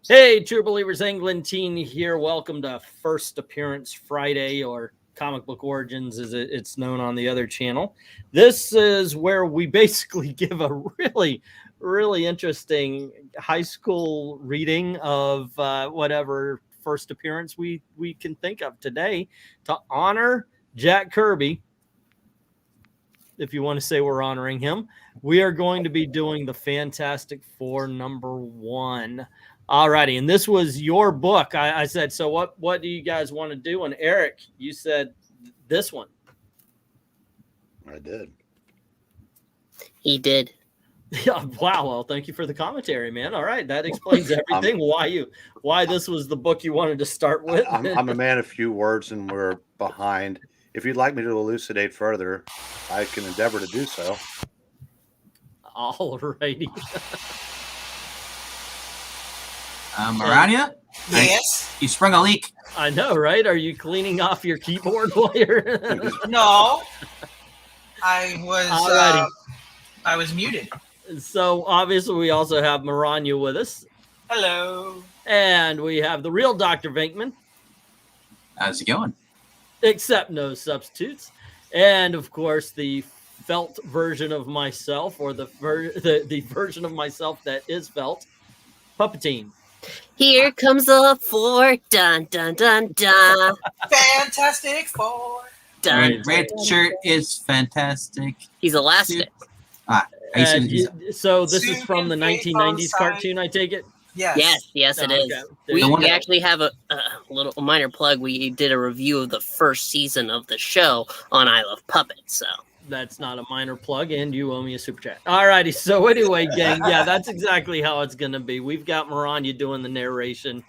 Hey, True Believers, England Teen here. Welcome to First Appearance Friday, or Comic Book Origins as it's known on the other channel. This is where we basically give a really interesting high school reading of whatever first appearance we can think of today to honor Jack Kirby. If you want to say we're honoring him, we are going to be doing the Fantastic Four #1. Alrighty, and this was your book. I said, so what do you guys want to do? And Eric, you said this one. I did. He did. Yeah, wow. Well, thank you for the commentary, man. All right, that explains everything. Why this was the book you wanted to start with. I'm a man of few words, and we're behind. If you'd like me to elucidate further, I can endeavor to do so. All righty. Marania? Yes. You sprung a leak. I know, right? Are you cleaning off your keyboard while you're... No. I was muted. So obviously we also have Marania with us. Hello. And we have the real Dr. Venkman. How's it going? Except no substitutes. And of course the felt version of myself, or the version of myself that is felt, Puppetine. Here comes the four. Dun dun dun dun. Fantastic Four. Dun. Red shirt is fantastic. He's elastic. So this is from the 1990s cartoon, I take it? Yes. Yes, it is. Okay. We actually have a little minor plug. We did a review of the first season of the show on I Love Puppets. So that's not a minor plug, and you owe me a super chat. All righty. So anyway, gang, yeah, that's exactly how it's going to be. We've got Marania doing the narration.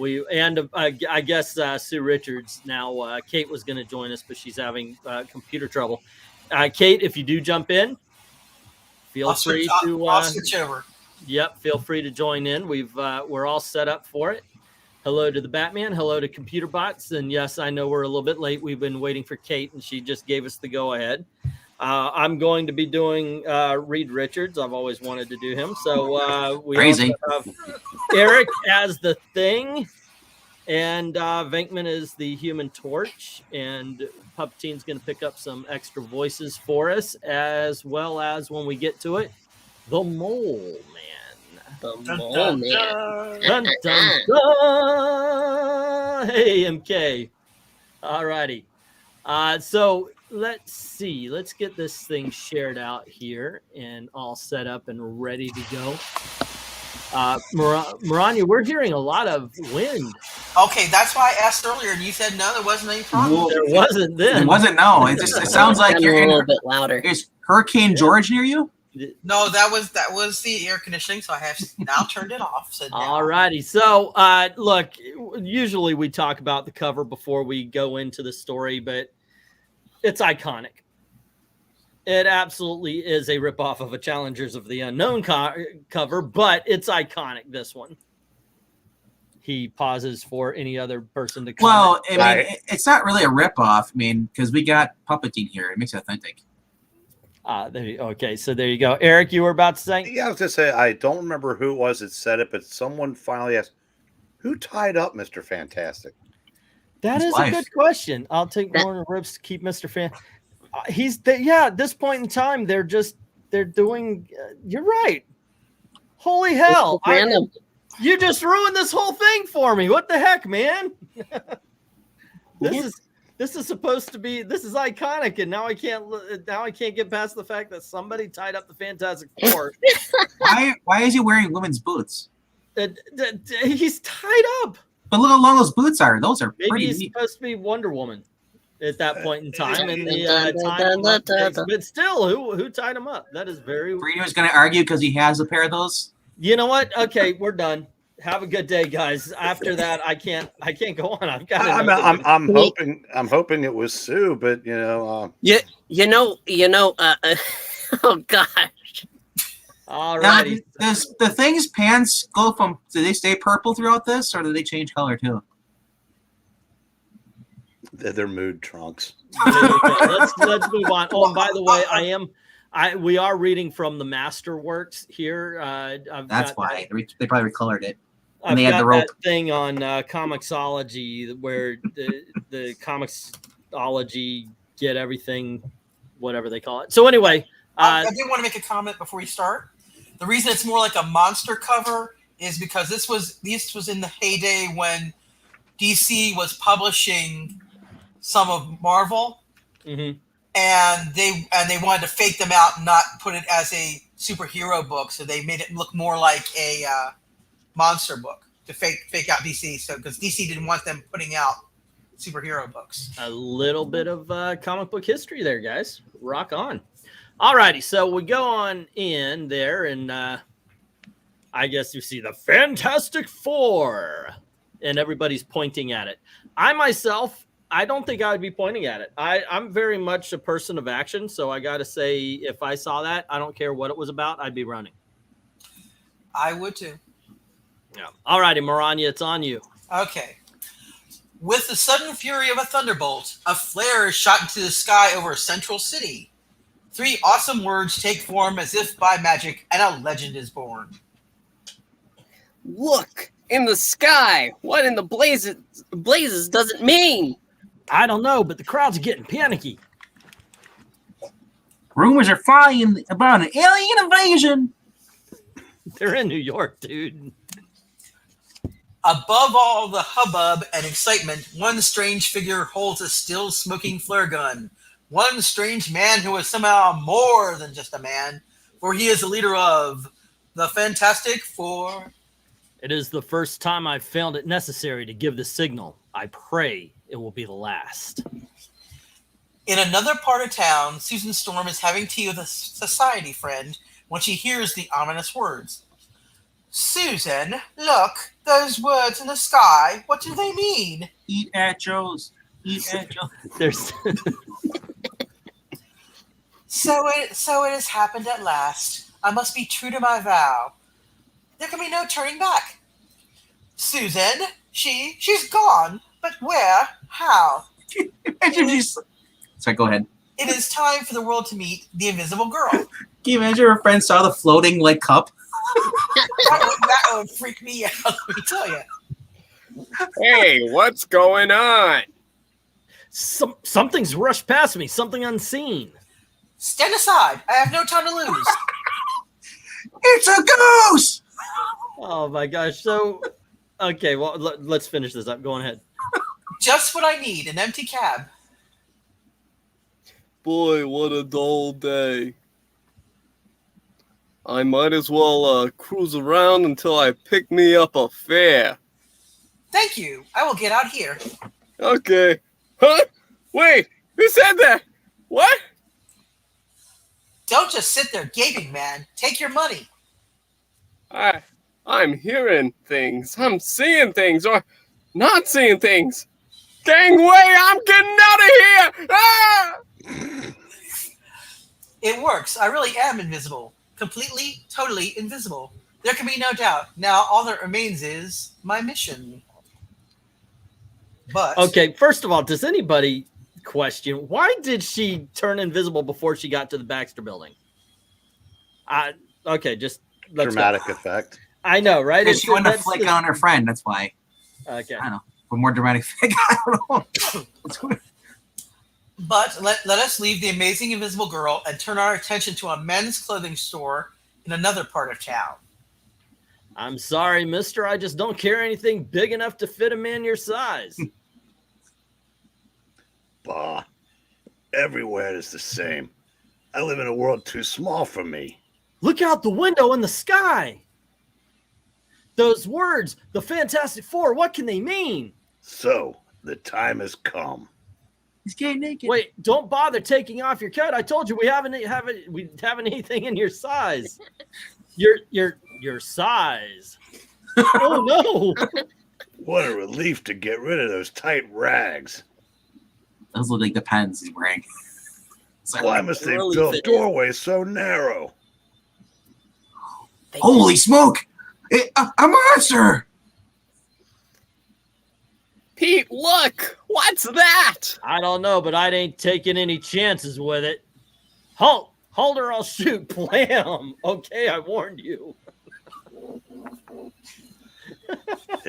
I guess Sue Richards now. Kate was going to join us, but she's having computer trouble. Kate, if you do jump in, feel free to. I'll switch over. Yep, feel free to join in. We're all set up for it. Hello to the Batman. Hello to Computer Bots. And yes, I know we're a little bit late. We've been waiting for Kate, and she just gave us the go-ahead. I'm going to be doing Reed Richards. I've always wanted to do him. So we Crazy. also have Eric as the Thing, and Venkman is the Human Torch, and Puppetine's going to pick up some extra voices for us, as well as, when we get to it, the Mole Man. the Dun, mole dun, man. Dun, dun, dun. Hey, MK. All righty. So let's see. Let's get this thing shared out here and all set up and ready to go. Marania, we're hearing a lot of wind. Okay, that's why I asked earlier, and you said no, there wasn't any problem. There wasn't then. It wasn't. No, it sounds like you're a in. little bit louder. Is Hurricane George near you? No, that was the air conditioning, so I have now turned it off. So All righty. So, look, usually we talk about the cover before we go into the story, but it's iconic. It absolutely is a ripoff of a Challengers of the Unknown cover, but it's iconic, this one. He pauses for any other person to comment. Well, I mean, it's not really a ripoff. I mean, because we got Puppetine here. It makes it authentic. Okay, so there you go. Eric, you were about to say? Yeah, I was going to say, I don't remember who it was that said it, but someone finally asked, who tied up Mr. Fantastic? That His is wife. a good question. I'll take Warner Rips to keep Mr. Fan. At this point in time, they're doing, you're right. Holy hell. Random. You just ruined this whole thing for me. What the heck, man? This is supposed to be, this is iconic, and now I can't get past the fact that somebody tied up the Fantastic Four. Why is he wearing women's boots? He's tied up. But look how long those boots are. Those are Maybe pretty he's neat. supposed to be Wonder Woman at that point in time, and the Dun, dun, time him up dun, dun, takes- dun. but still, who tied him up? That is very. Brady was going to argue because he has a pair of those. You know what? Okay, we're done. Have a good day, guys. After that, I can't go on. I've got. I'm hoping it was Sue, but Oh gosh. All Now, righty. does the Thing's pants go from? Do they stay purple throughout this, or do they change color too? they're mood trunks. Let's move on. Oh, and by the way, we are reading from the Masterworks here. That's why they probably recolored it. I've they had got the rope. that thing on Comixology where the Comixology get everything, whatever they call it. So anyway, I do want to make a comment before you start. The reason it's more like a monster cover is because this was in the heyday when DC was publishing some of Marvel, mhm. and they wanted to fake them out and not put it as a superhero book, so they made it look more like a monster book to fake out DC. So because DC didn't want them putting out superhero books. A little bit of comic book history there, guys. Rock on. All righty, so we go on in there, and I guess you see the Fantastic Four, and everybody's pointing at it. I myself, I don't think I would be pointing at it. I'm very much a person of action, so I got to say, if I saw that, I don't care what it was about, I'd be running. I would too. Yeah. All righty, Maranya, it's on you. Okay. With the sudden fury of a thunderbolt, a flare is shot into the sky over Central City. 3 awesome words take form as if by magic, and a legend is born. Look in the sky. What in the blazes does it mean? I don't know, but the crowds are getting panicky. Rumors are flying about an alien invasion. They're in New York, dude. Above all the hubbub and excitement, one strange figure holds a still smoking flare gun. One strange man who is somehow more than just a man, for he is the leader of the Fantastic Four. It is the first time I've found it necessary to give the signal. I pray it will be the last. In another part of town, Susan Storm is having tea with a society friend when she hears the ominous words. Susan, look, those words in the sky, what do they mean? Eat at Joe's. Eat at Joe's. There's So it has happened at last. I must be true to my vow. There can be no turning back. Susan, she's gone, but where? How? Imagine if she's. Sorry, go ahead. It is time for the world to meet the Invisible Girl. Can you imagine her friend saw the floating like cup? That would freak me out, let me tell you. Hey, what's going on? something's rushed past me, something unseen. Stand aside. I have no time to lose. It's a goose! Oh my gosh. So, okay, well, let's finish this up. Go on ahead. Just what I need, an empty cab. Boy, what a dull day. I might as well cruise around until I pick me up a fare. Thank you. I will get out here. Okay. Huh? Wait, who said that? What? Don't just sit there gaping, man. Take your money. I'm hearing things. I'm seeing things or not seeing things. Gangway, I'm getting out of here! Ah! It works. I really am invisible. Completely, totally invisible. There can be no doubt. Now, all that remains is my mission. But Okay, first of all, does anybody question why did she turn invisible before she got to the Baxter building? Okay, just let's Dramatic go. effect. I know, right? Because she wanted to that's flick the- on her friend. That's why. Okay. I don't know. For more dramatic effect, I don't know. Let's go. let us leave the amazing invisible girl and turn our attention to a men's clothing store in another part of town. I'm sorry, mister. I just don't carry anything big enough to fit a man your size. Bah. Everywhere is the same. I live in a world too small for me. Look out the window in the sky. Those words, the Fantastic Four, what can they mean? So, the time has come. He's getting naked. Wait, don't bother taking off your coat. I told you we haven't anything in your size. Your size. Oh no. What a relief to get rid of those tight rags. Those look like the pens he's wearing. So, Why must they really build fit. doorways so narrow? holy smoke! A monster! Pete, look! What's that? I don't know, but I ain't taking any chances with it. Halt! Hold or I'll shoot. Blam. Okay, I warned you.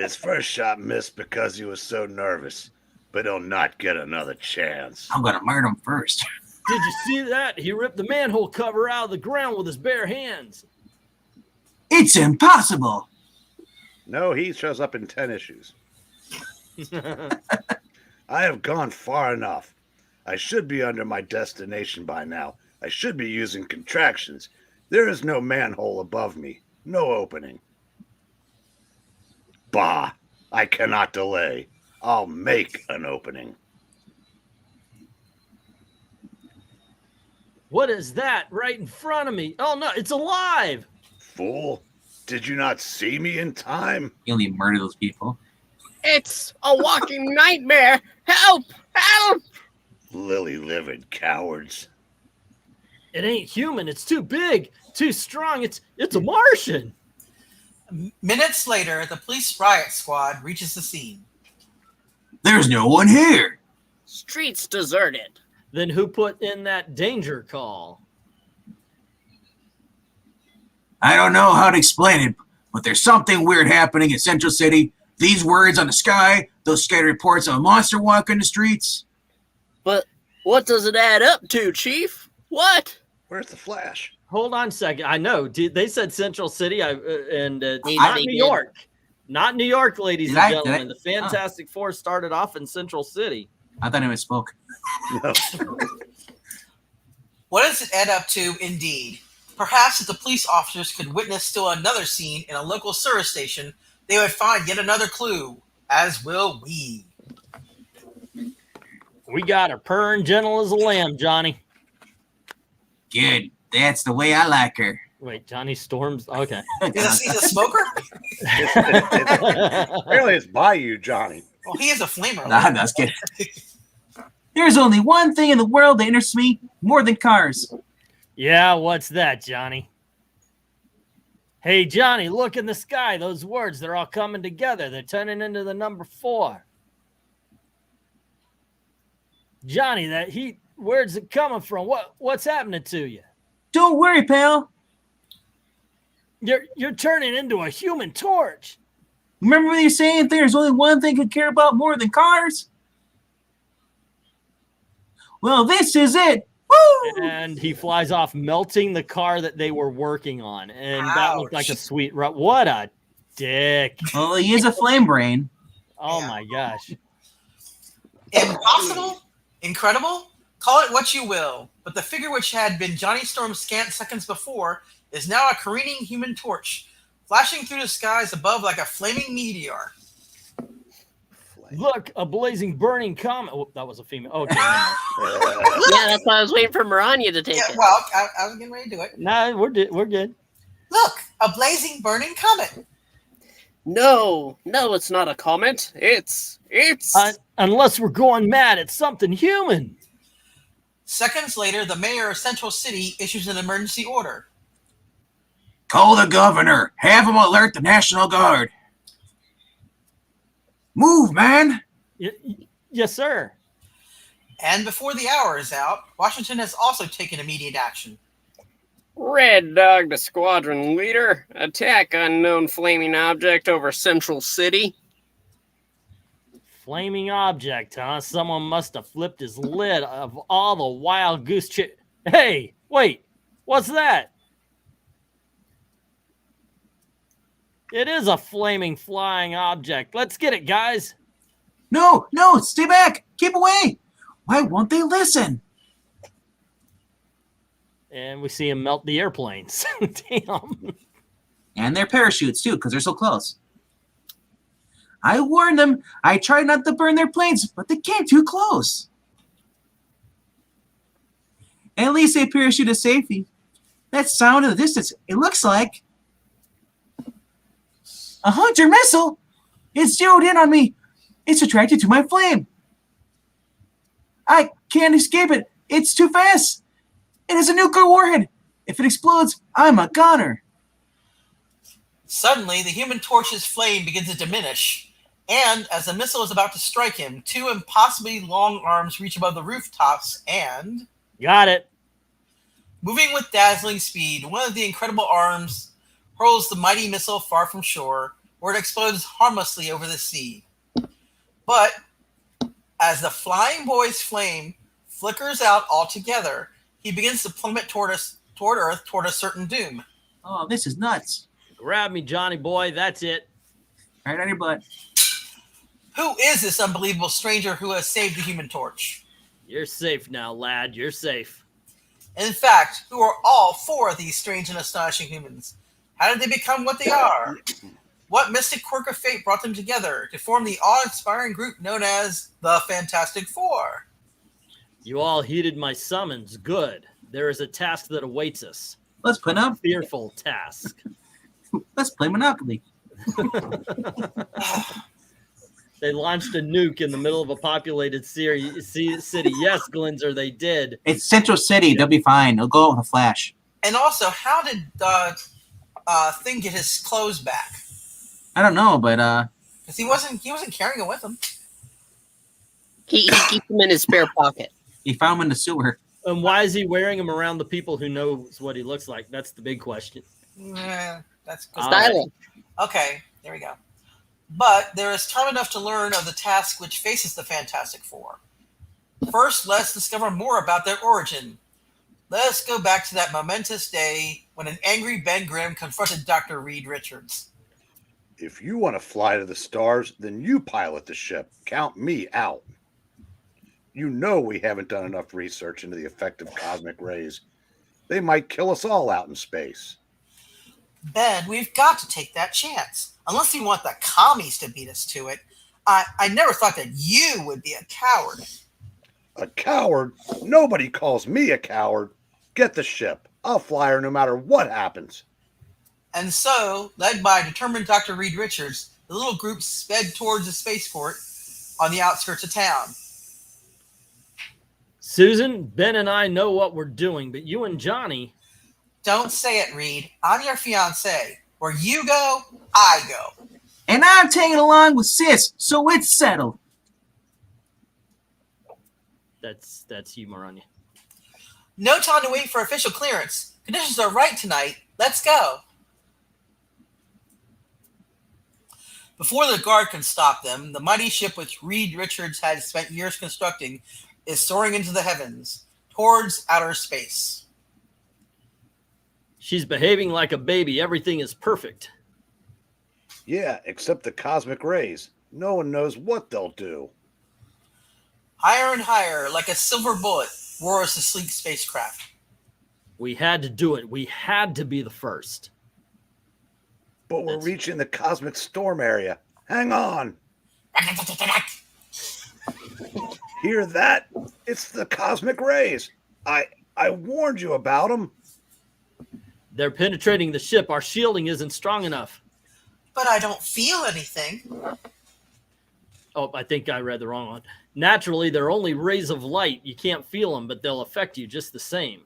His first shot missed because he was so nervous, but he'll not get another chance. I'm gonna murder him first. Did you see that? He ripped the manhole cover out of the ground with his bare hands. It's impossible. No, he shows up in 10 issues. I have gone far enough. I should be under my destination by now. I should be using contractions. There is no manhole above me. No opening. Bah! I cannot delay. I'll make an opening. What is that right in front of me? Oh no, it's alive! Fool! Did you not see me in time? You only murder those people. It's a walking nightmare. Help! Help! Lily-livered cowards. It ain't human. It's too big, too strong. It's a Martian. Minutes later, the police riot squad reaches the scene. There's no one here. Streets deserted. Then who put in that danger call? I don't know how to explain it, but there's something weird happening in Central City. These words on the sky, those scattered reports of a monster walking the streets. But what does it add up to, Chief? What? Where's the Flash? Hold on a second. I know. They said Central City, and Maybe not they New did. York. Not New York, ladies Did and I- gentlemen. did The Fantastic Four started off in Central City. I thought I misspoke. No. What does it add up to, indeed? Perhaps if the police officers could witness still another scene in a local service station, they would find yet another clue, as will we. We got her purring gentle as a lamb, Johnny. Good. That's the way I like her. Wait, Johnny Storm's okay. He's a smoker? Apparently it's by you, Johnny. Well, he is a flamer. Nah, I'm just kidding. There's only one thing in the world that interests me more than cars. Yeah, what's that, Johnny? Hey, Johnny, look in the sky. Those words, they're all coming together. They're turning into the number 4. Johnny, that heat, where's it coming from? What's happening to you? Don't worry, pal. You're turning into a human torch. Remember when you're saying there's only one thing I care about more than cars? Well, this is it. Woo! And he flies off, melting the car that they were working on. And that looked like a Ouch. sweet what a dick. Well, he is a flame brain. Oh Yeah. my gosh. Impossible? Incredible? Call it what you will, but the figure which had been Johnny Storm's scant seconds before is now a careening human torch, flashing through the skies above like a flaming meteor. Look, a blazing, burning comet. Oh, that was a female. Okay. never mind. Yeah, that's why I was waiting for Maranya to take Yeah, it. well, I was getting ready to do it. No, we're good. Look, a blazing, burning comet. No, it's not a comet. It's Unless we're going mad at something human. Seconds later, the mayor of Central City issues an emergency order. Call the governor. Have him alert the National Guard. Move, man. Yes, sir. And before the hour is out, Washington has also taken immediate action. Red Dog to squadron leader. Attack unknown flaming object over Central City. Flaming object, huh? Someone must have flipped his lid of all the wild goose Hey, wait. What's that? It is a flaming flying object. Let's get it, guys. No, stay back. Keep away. Why won't they listen? And we see him melt the airplanes. Damn. And their parachutes, too, because they're so close. I warned them. I tried not to burn their planes, but they came too close. At least they parachuted safely. That sound in the distance, it looks like a Hunter missile. It's zeroed in on me. It's attracted to my flame. I can't escape it. It's too fast. It is a nuclear warhead. If it explodes, I'm a goner. Suddenly, the human torch's flame begins to diminish, and as the missile is about to strike him, 2 impossibly long arms reach above the rooftops and, Got it. moving with dazzling speed, one of the incredible arms hurls the mighty missile far from shore, where it explodes harmlessly over the sea. But as the flying boy's flame flickers out altogether, he begins to plummet toward Earth toward a certain doom. Oh, this is nuts. Grab me, Johnny boy. That's it. Right on your butt. Who is this unbelievable stranger who has saved the Human Torch? You're safe now, lad. You're safe. In fact, who are all four of these strange and astonishing humans? How did they become what they are? What mystic quirk of fate brought them together to form the awe-inspiring group known as the Fantastic Four? You all heeded my summons. Good. There is a task that awaits us. Let's put up. Fearful task. Let's play Monopoly. They launched a nuke in the middle of a populated city. Yes, Glinzer, they did. It's Central City. They'll be fine. They'll go out in a flash. And also, how did Thing get his clothes back? I don't know, but Because he wasn't carrying it with him. He keeps them in his spare pocket. he found him in the sewer. And why is he wearing them around the people who knows what he looks like? That's the big question. That's good. Styling. Okay, there we go. But there is time enough to learn of the task which faces the Fantastic Four. First, let's discover more about their origin. Let's go back to that momentous day when an angry Ben Grimm confronted Dr. Reed Richards. If you want to fly to the stars, then you pilot the ship. Count me out. You know we haven't done enough research into the effect of cosmic rays. They might kill us all out in space. Ben, we've got to take that chance. Unless you want the commies to beat us to it. I never thought that you would be a coward. A coward? Nobody calls me a coward. Get the ship. I'll fly her no matter what happens. And so, led by determined Dr. Reed Richards, the little group sped towards the spaceport on the outskirts of town. Susan, Ben and I know what we're doing, but you and Johnny, Don't say it, Reed. I'm your fiancé. Where you go, I go. And I'm tagging along with Sis, so it's settled. that's humor on you. No time to wait for official clearance. Conditions are right tonight. Let's go. Before the guard can stop them, the mighty ship which Reed Richards had spent years constructing is soaring into the heavens, towards outer space. She's behaving like a baby. Everything is perfect. Yeah, except the cosmic rays. No one knows what they'll do. Higher and higher, like a silver bullet, roars the sleek spacecraft. We had to do it. We had to be the first. But we're reaching the cosmic storm area. Hang on. Hear that? It's the cosmic rays. I warned you about them. They're penetrating the ship. Our shielding isn't strong enough. But I don't feel anything. Oh, I think I read the wrong one. Naturally, they're only rays of light. You can't feel them, but they'll affect you just the same.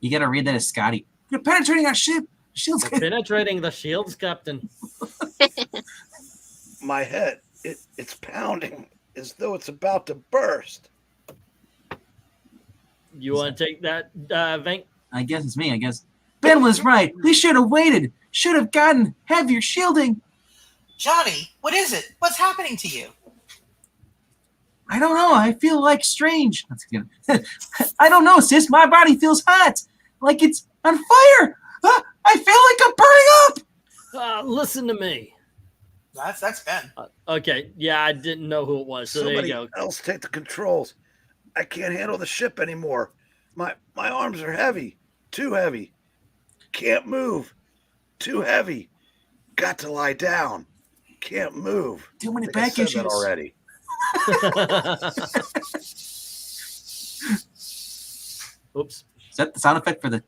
You gotta read that as Scotty. You're penetrating our ship. Shield's We're penetrating the shields, Captain. My head, it's pounding as though it's about to burst. You want to take that, Vank? I guess it's me, I guess. Ben was right. We should have waited. Should have gotten heavier shielding. Johnny, what is it? What's happening to you? I don't know. I feel like strange. That's good. I don't know, sis. My body feels hot. Like it's on fire. I feel like I'm burning up. Listen to me. That's Ben. Okay, yeah, I didn't know who it was, so Somebody there you go. else take the controls. I can't handle the ship anymore. My arms are heavy. Too heavy. Can't move. Too heavy. Got to lie down. Can't move. Too many I think I back said issues. that already. Oops. Is that the sound effect for the?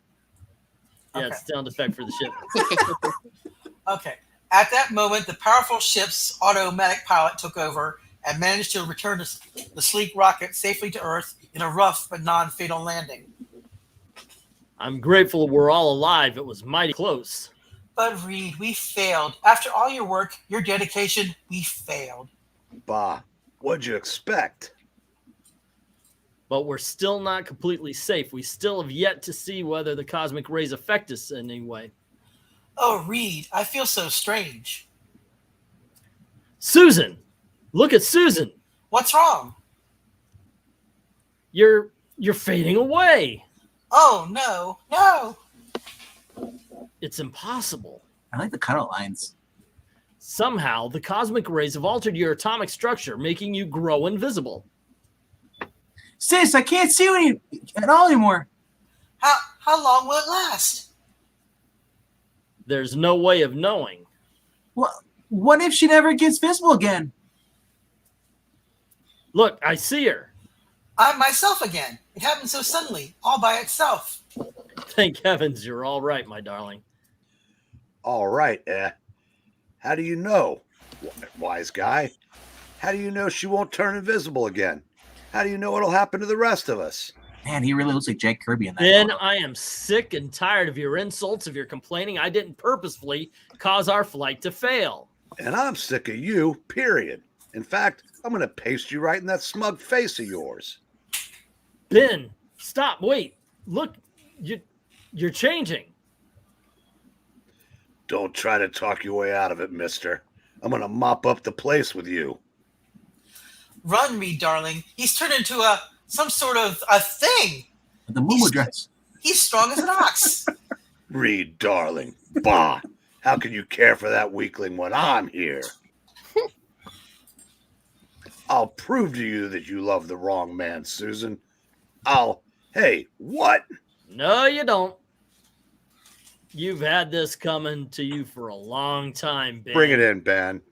Yeah, Okay. it's sound effect for the ship. Okay. At that moment, the powerful ship's automatic pilot took over and managed to return the sleek rocket safely to Earth in a rough but non-fatal landing. I'm grateful we're all alive. It was mighty close. But Reed, we failed. After all your work, your dedication, we failed. Bah, what'd you expect? But we're still not completely safe. We still have yet to see whether the cosmic rays affect us in any way. Oh, Reed, I feel so strange. Susan, look at Susan. What's wrong? You're fading away. Oh, no, no. It's impossible. I like the cutout lines. Somehow, the cosmic rays have altered your atomic structure, making you grow invisible. Sis, I can't see you at all anymore. How long will it last? There's no way of knowing. What if she never gets visible again? Look, I see her. I'm myself again. It happened so suddenly, all by itself. Thank heavens you're all right, my darling. All right, how do you know, wise guy? How do you know she won't turn invisible again? How do you know what'll happen to the rest of us? Man, he really looks like Jack Kirby in that. Ben, photo. I am sick and tired of your insults, of your complaining. I didn't purposefully cause our flight to fail. And I'm sick of you, period. In fact, I'm going to paste you right in that smug face of yours. Ben, stop, wait. Look, you're changing. Don't try to talk your way out of it, mister. I'm going to mop up the place with you. Run, Reed, darling. He's turned into some sort of a thing. The moo dress. He's strong as an ox. Reed, darling. Bah! How can you care for that weakling when I'm here? I'll prove to you that you love the wrong man, Susan. Hey, what? No, you don't. You've had this coming to you for a long time, Ben. Bring it in, Ben.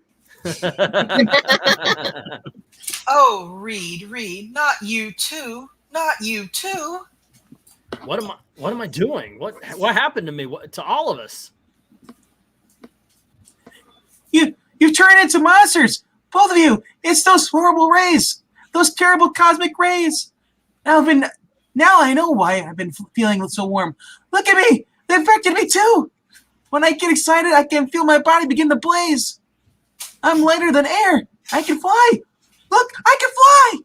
Oh, Reed, not you too. Not you too. What am I doing? What happened to me? To all of us? You've turned into monsters, both of you. It's those horrible rays, those terrible cosmic rays. Now I know why I've been feeling so warm. Look at me. They affected me too. When I get excited, I can feel my body begin to blaze. I'm lighter than air. I can fly. Look, I can fly.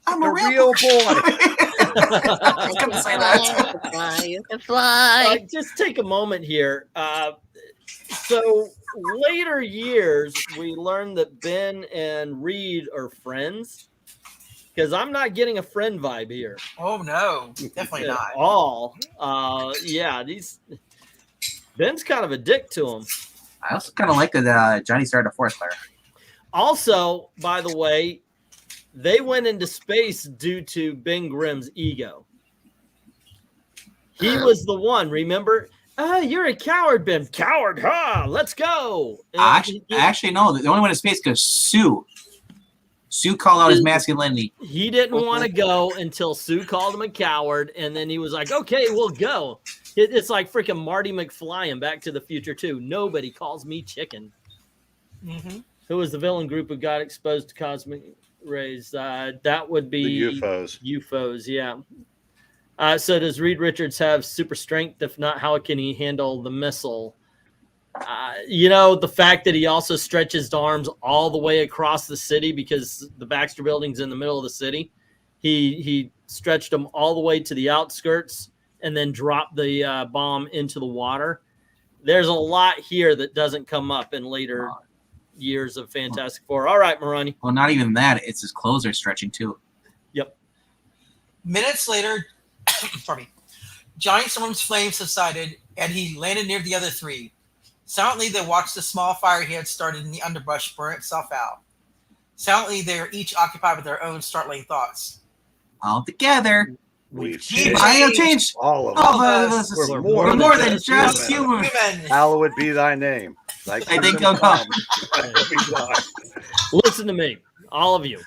I'm a real boy. I was gonna say that. You can fly. Just take a moment here. So later years, we learned that Ben and Reed are friends. Because I'm not getting a friend vibe here. Oh no, definitely At not. all. Ben's kind of a dick to him. I also kind of like that Johnny started a forest fire. Also, by the way, they went into space due to Ben Grimm's ego. He was the one, remember? You're a coward, Ben. Coward, huh? Let's go. Actually, no. The only one in space because Sue called out his masculinity. He didn't want to go until Sue called him a coward, and then he was like, okay, we'll go. It's like freaking Marty McFly in Back to the Future 2. Nobody calls me chicken. Mm-hmm. Who was the villain group who got exposed to cosmic rays? That would be The UFOs. UFOs, yeah. So does Reed Richards have super strength? If not, how can he handle the missile? The fact that he also stretches his arms all the way across the city because the Baxter Building's in the middle of the city. He stretched them all the way to the outskirts and then dropped the bomb into the water. There's a lot here that doesn't come up in later years of Fantastic Four. All right, Marani. Well, not even that. It's his clothes are stretching too. Yep. Minutes later, pardon me, Johnny Storm's flame subsided, and he landed near the other three. Silently, they watched the small fire he had started in the underbrush burn itself out. Silently, they were each occupied with their own startling thoughts. All together. We've changed. I have changed. all of All us. of us. We're We're more than just human. human. Women. Hallowed be thy name. I think I'll come. Listen to me, all of you.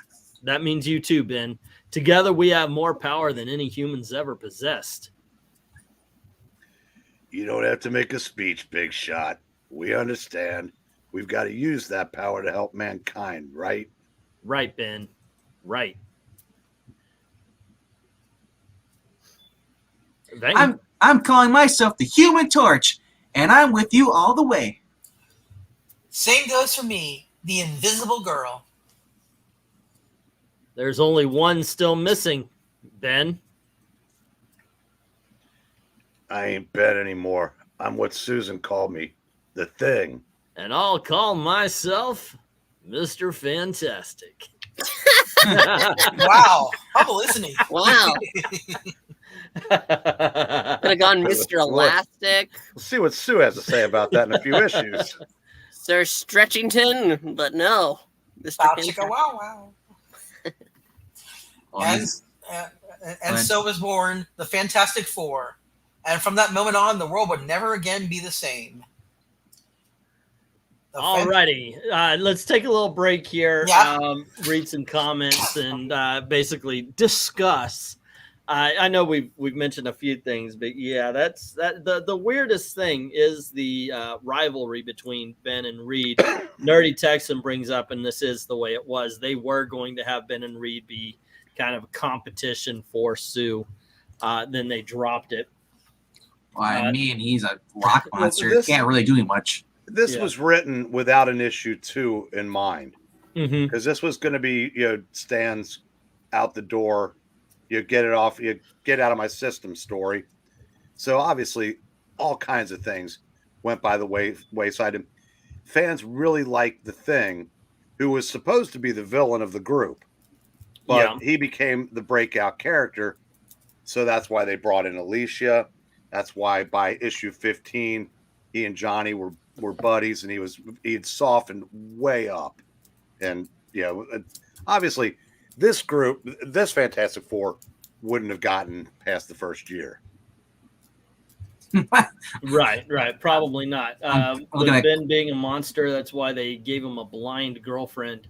That means you too, Ben. Together, we have more power than any humans ever possessed. You don't have to make a speech, big shot. We understand. We've got to use that power to help mankind, right? Right, Ben. Right. I'm calling myself the Human Torch, and I'm with you all the way. Same goes for me, the Invisible Girl. There's only one still missing, Ben. I ain't Ben anymore. I'm what Susan called me. The Thing. And I'll call myself Mr. Fantastic. Wow, publicity. Wow. Could have gone Mr. Elastic, We'll see what Sue has to say about that in a few issues. Sir Stretchington, but no. Mr. Bow Fantastic. chicka wow wow. Well, And, he's- and so was born the Fantastic Four. And from that moment on, the world would never again be the same. The fan- Alrighty, let's take a little break here. Yeah. Read some comments and basically discuss. I know we've mentioned a few things, but yeah, that's the weirdest thing is the rivalry between Ben and Reed. Nerdy Texan brings up, and this is the way it was. They were going to have Ben and Reed be kind of a competition for Sue. Then they dropped it. well, I mean, he's a rock Well, monster. this- Can't really do much. This Yeah. was written without an issue 2 in mind, Mm-hmm. because this was going to be, Stan's out the door, get it off, get out of my system story. So obviously, all kinds of things went by the wayside. And fans really liked the Thing, who was supposed to be the villain of the group, but Yeah. he became the breakout character. So that's why they brought in Alicia. That's why by issue 15, he and Johnny were buddies, and he'd softened way up. And obviously this Fantastic Four wouldn't have gotten past the first year. Right. Probably not. I'm With looking at- Ben being a monster, that's why they gave him a blind girlfriend.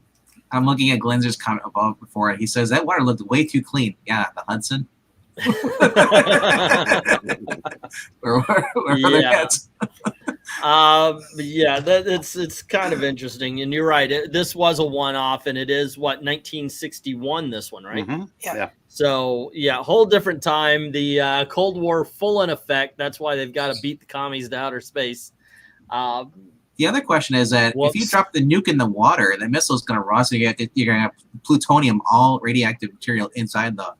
I'm looking at Glenser's comment above before it. He says that water looked way too clean. Yeah, the Hudson. Wherever they're Yeah. at. But yeah, it's kind of interesting, and you're right. This was a one-off, and it is 1961. This one, right? Mhm. Yeah. So yeah, whole different time. The Cold War full in effect. That's why they've got to beat the commies to outer space. The other question is that if you Whoops. drop the nuke in the water, the missile's going to rust. So you're going to have plutonium, all radioactive material inside the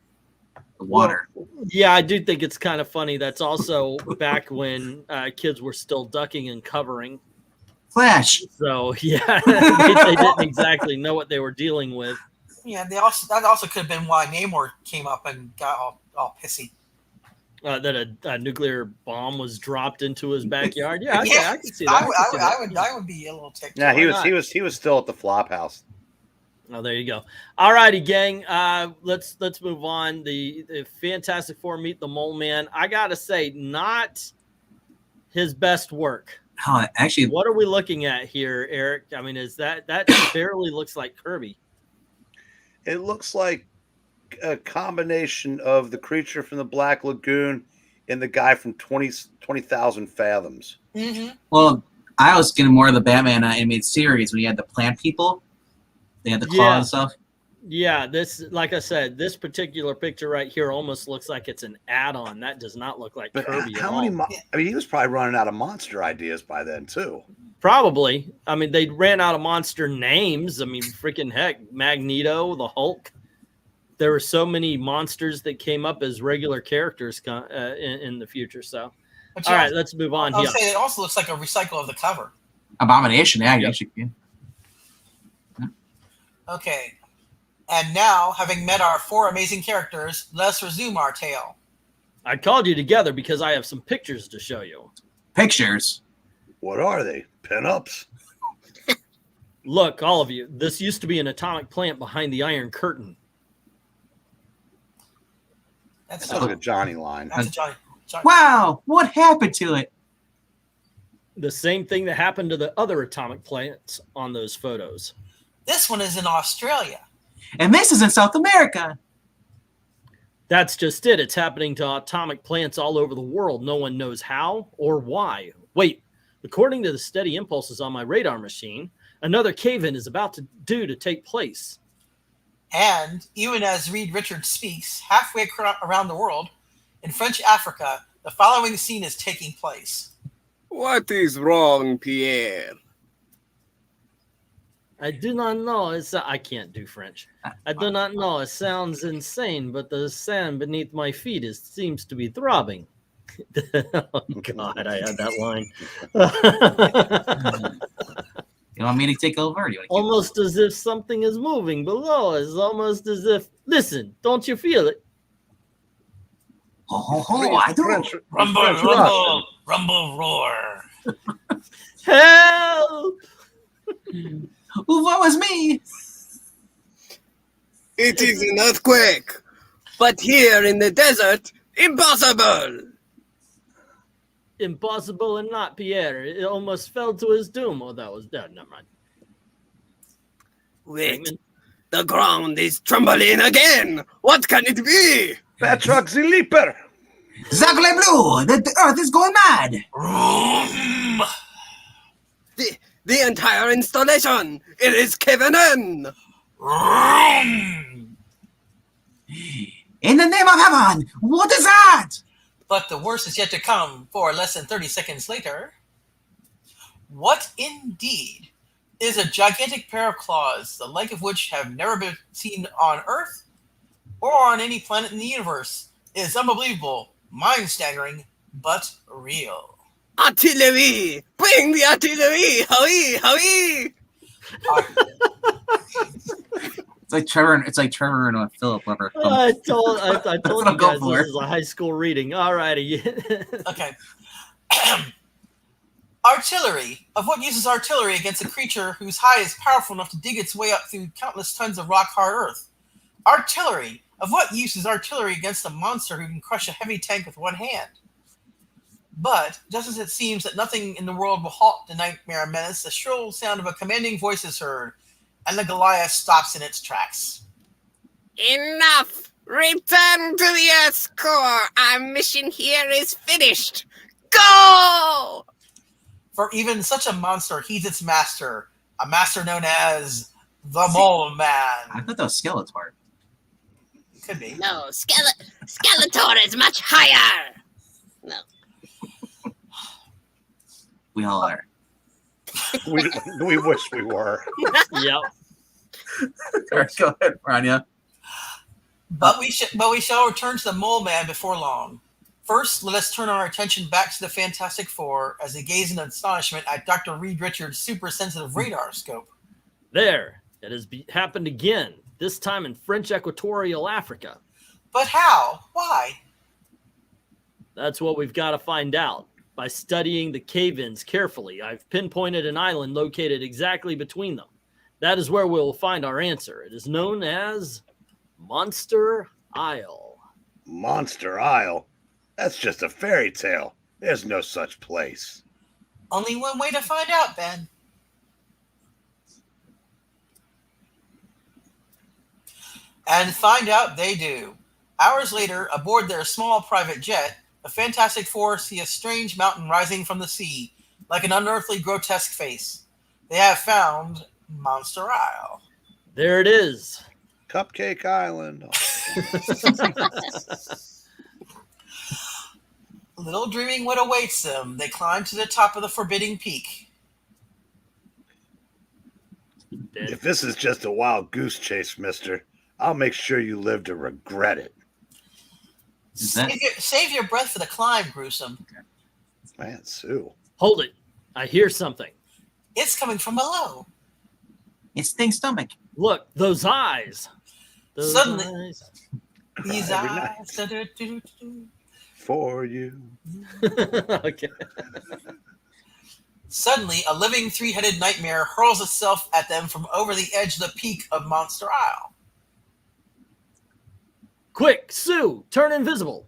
water. Yeah, I do think it's kind of funny. That's also back when kids were still ducking and covering. Flash. So yeah, they didn't exactly know what they were dealing with. Yeah, that also could have been why Namor came up and got all pissy. That a nuclear bomb was dropped into his backyard. Yeah, I Yeah, can see that. I would be a little ticked. Yeah, he Why was still at the flop house. Oh, there you go. All righty, gang. Let's move on. The Fantastic Four meet the Mole Man. I gotta say, not his best work. Oh, actually, What are we looking at here, Eric? I mean, is that barely looks like Kirby? It looks like a combination of the creature from the Black Lagoon and the guy from 20,000 Fathoms. Mm-hmm. well, I was getting more of the Batman animated series when you had the plant people. They had the claw Yeah. and stuff. Yeah, this, like I said, this particular picture right here almost looks like it's an add-on. That does not look like But Kirby how at many? all. I mean, he was probably running out of monster ideas by then too. Probably. I mean, they ran out of monster names. I mean, freaking heck, Magneto, the Hulk. There were so many monsters that came up as regular characters in the future. So, But all right, let's move on I'll here. say it also looks like a recycle of the cover. Abomination. Yeah, Yep. actually. Yeah. Okay. And now, having met our four amazing characters, let's resume our tale. I called you together because I have some pictures to show you. Pictures. What are they? Pinups? Look, all of you, this used to be an atomic plant behind the Iron Curtain. That's Sounds like a Johnny line. That's a Johnny. Wow, what happened to it? The same thing that happened to the other atomic plants on those photos. This one is in Australia. And this is in South America. That's just it. It's happening to atomic plants all over the world. No one knows how or why. Wait, according to the steady impulses on my radar machine, another cave-in is about to take place. And even as Reed Richards speaks, halfway around the world, in French Africa, the following scene is taking place. What is wrong, Pierre? I do not know. I can't do French. I do not know. It sounds insane, but the sand beneath my feet seems to be throbbing. Oh, God, I had that line. You want me to take over? Or do you want to keep Almost as if something is moving below us. Almost as if. Listen, don't you feel it? I do. French, Rumble, French rumble, Russian. rumble, roar. Help! What was me? It is an earthquake, but here in the desert, impossible. Impossible and not Pierre. It almost fell to his doom. Oh, that was dead. Never mind. Wait, the ground is trembling again. What can it be? Patrick the Leaper. Zagle Blue! The earth is going mad! Vroom. The entire installation, it is caving in. Vroom. In the name of heaven! What is that? But the worst is yet to come, for less than 30 seconds later. What indeed is a gigantic pair of claws, the like of which have never been seen on Earth or on any planet in the universe? It is unbelievable, mind-staggering, but real. Artillery! Bring the artillery! Hurry! Hurry! It's like Trevor and Philip Weber. I told That's you what I'm going guys for. this is a high school reading. All righty. Okay. Artillery. Of what use is artillery against a creature whose hide is powerful enough to dig its way up through countless tons of rock-hard earth? Artillery. Of what use is artillery against a monster who can crush a heavy tank with one hand? But, just as it seems that nothing in the world will halt the nightmare menace, the shrill sound of a commanding voice is heard, and the Goliath stops in its tracks. Enough! Return to the Earth's core. Our mission here is finished. Go! For even such a monster heeds its master, a master known as the Mole I Man. thought that was Skeletor. Could be. No, Skeletor is much higher. No. We all are. We wish we were. Yep. All right, go ahead, Rania. But we shall return to the Mole Man before long. First, let us turn our attention back to the Fantastic Four as they gaze in astonishment at Dr. Reed Richards' super-sensitive radar scope. There. It has happened again, this time in French Equatorial Africa. But how? Why? That's what we've got to find out. By studying the cave-ins carefully, I've pinpointed an island located exactly between them. That is where we'll find our answer. It is known as Monster Isle. Monster Isle? That's just a fairy tale. There's no such place. Only one way to find out, Ben. And find out they do. Hours later, aboard their small private jet, the Fantastic Four see a strange mountain rising from the sea, like an unearthly, grotesque face. They have found Monster Isle. There it is. Cupcake Island. Little dreaming what awaits them, they climb to the top of the forbidding peak. If this is just a wild goose chase, mister, I'll make sure you live to regret it. Is that- Save your breath for the climb, Gruesome. Man, Sue. Hold it. I hear something. It's coming from below. It's Sting's stomach. Look, those eyes. Those Suddenly- eyes. These Every eyes. night. For you. Okay. Suddenly, a living three-headed nightmare hurls itself at them from over the edge of the peak of Monster Isle. Quick, Sue, turn invisible.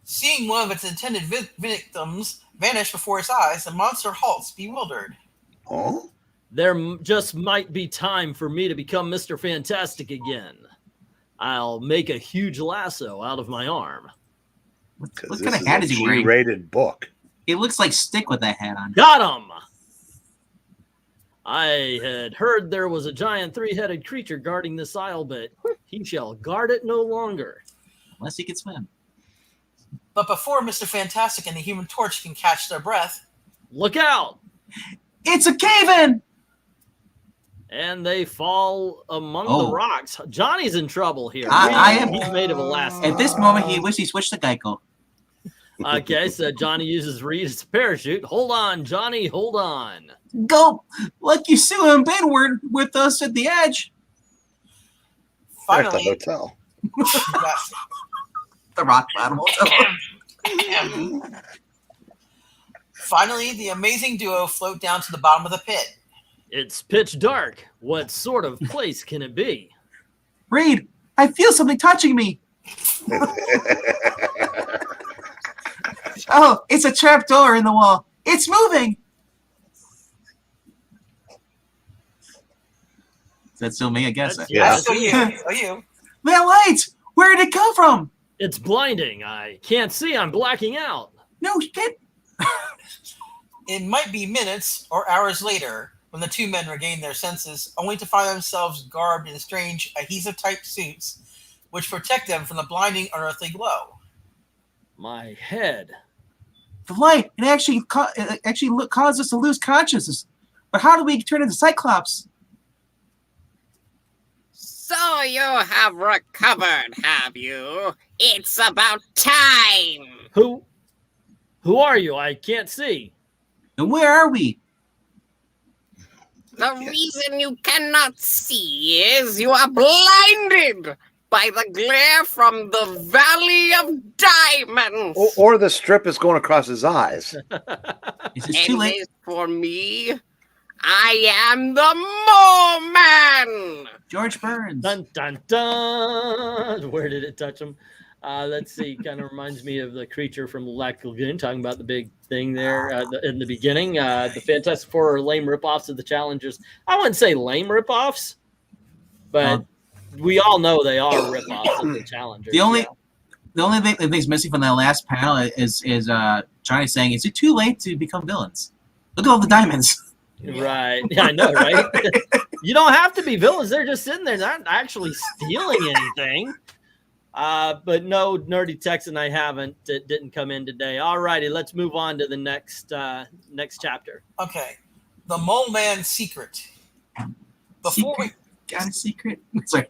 Seeing one of its intended victims vanish before its eyes, the monster halts, bewildered. Huh? There just might be time for me to become Mr. Fantastic again. I'll make a huge lasso out of my arm. What Because kind this of hat is is a he wearing? G-rated book. It looks like Stick with that hat on. Got him! I had heard there was a giant three-headed creature guarding this isle, but he shall guard it no longer. Unless he can swim. But before Mr. Fantastic and the Human Torch can catch their breath, Look out! It's a cave-in! And they fall among the Oh. rocks. Johnny's in trouble here. I am- He's made of elastic. At this moment, he wished he switched to Geico. Okay, so Johnny uses Reed as a parachute. Hold on, Johnny, hold on. Go, Lucky Sue and Ben were with us at the edge. They're at the Finally, hotel. The Rock Bottom Hotel. finally, the amazing duo float down to the bottom of the pit. It's pitch dark. What sort of place can it be? Reed, I feel something touching me. Oh, it's a trap door in the wall. It's moving. Is that still me? I guess. That's- Yeah. So you, so you. That light! Where did it come from? It's blinding. I can't see. I'm blacking out. No, get. It might be minutes or hours later when the two men regain their senses, only to find themselves garbed in strange adhesive-type suits, which protect them from the blinding unearthly glow. My head. The light. It actually caused us to lose consciousness. But how do we turn into Cyclops? So you have recovered, have you? It's about time! Who are you? I can't see. And where are we? The reason you cannot see is you are blinded by the glare from the Valley of Diamonds. Or the strip is going across his eyes. Is it too And late? as for me, I am the Mole Man! George Burns. Dun dun dun. Where did it touch him? Let's see. Kind of reminds me of the creature from Black Lagoon, talking about the big thing there in the beginning. The Fantastic Four are lame ripoffs of the Challengers. I wouldn't say lame ripoffs, but we all know they are ripoffs of the Challengers. The only thing's missing from that last panel is Johnny saying, "Is it too late to become villains? Look at all the diamonds." Right. Yeah, I know, right? You don't have to be villains. They're just sitting there, not actually stealing anything. But no, Nerdy Texan, I haven't. It didn't come in today. All righty, let's move on to the next chapter. Okay, the Mole Man's secret. Before Secret? Got a secret? Sorry.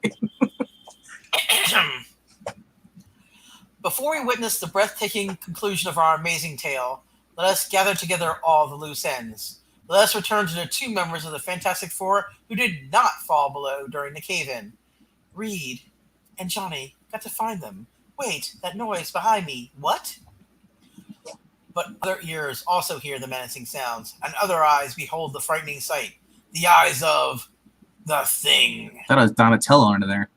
Before we witness the breathtaking conclusion of our amazing tale, let us gather together all the loose ends. Let us return to the two members of the Fantastic Four who did not fall below during the cave-in. Reed and Johnny got to find them. Wait, that noise behind me. What? But other ears also hear the menacing sounds, and other eyes behold the frightening sight. The eyes of the Thing. Thought it was Donatello under there.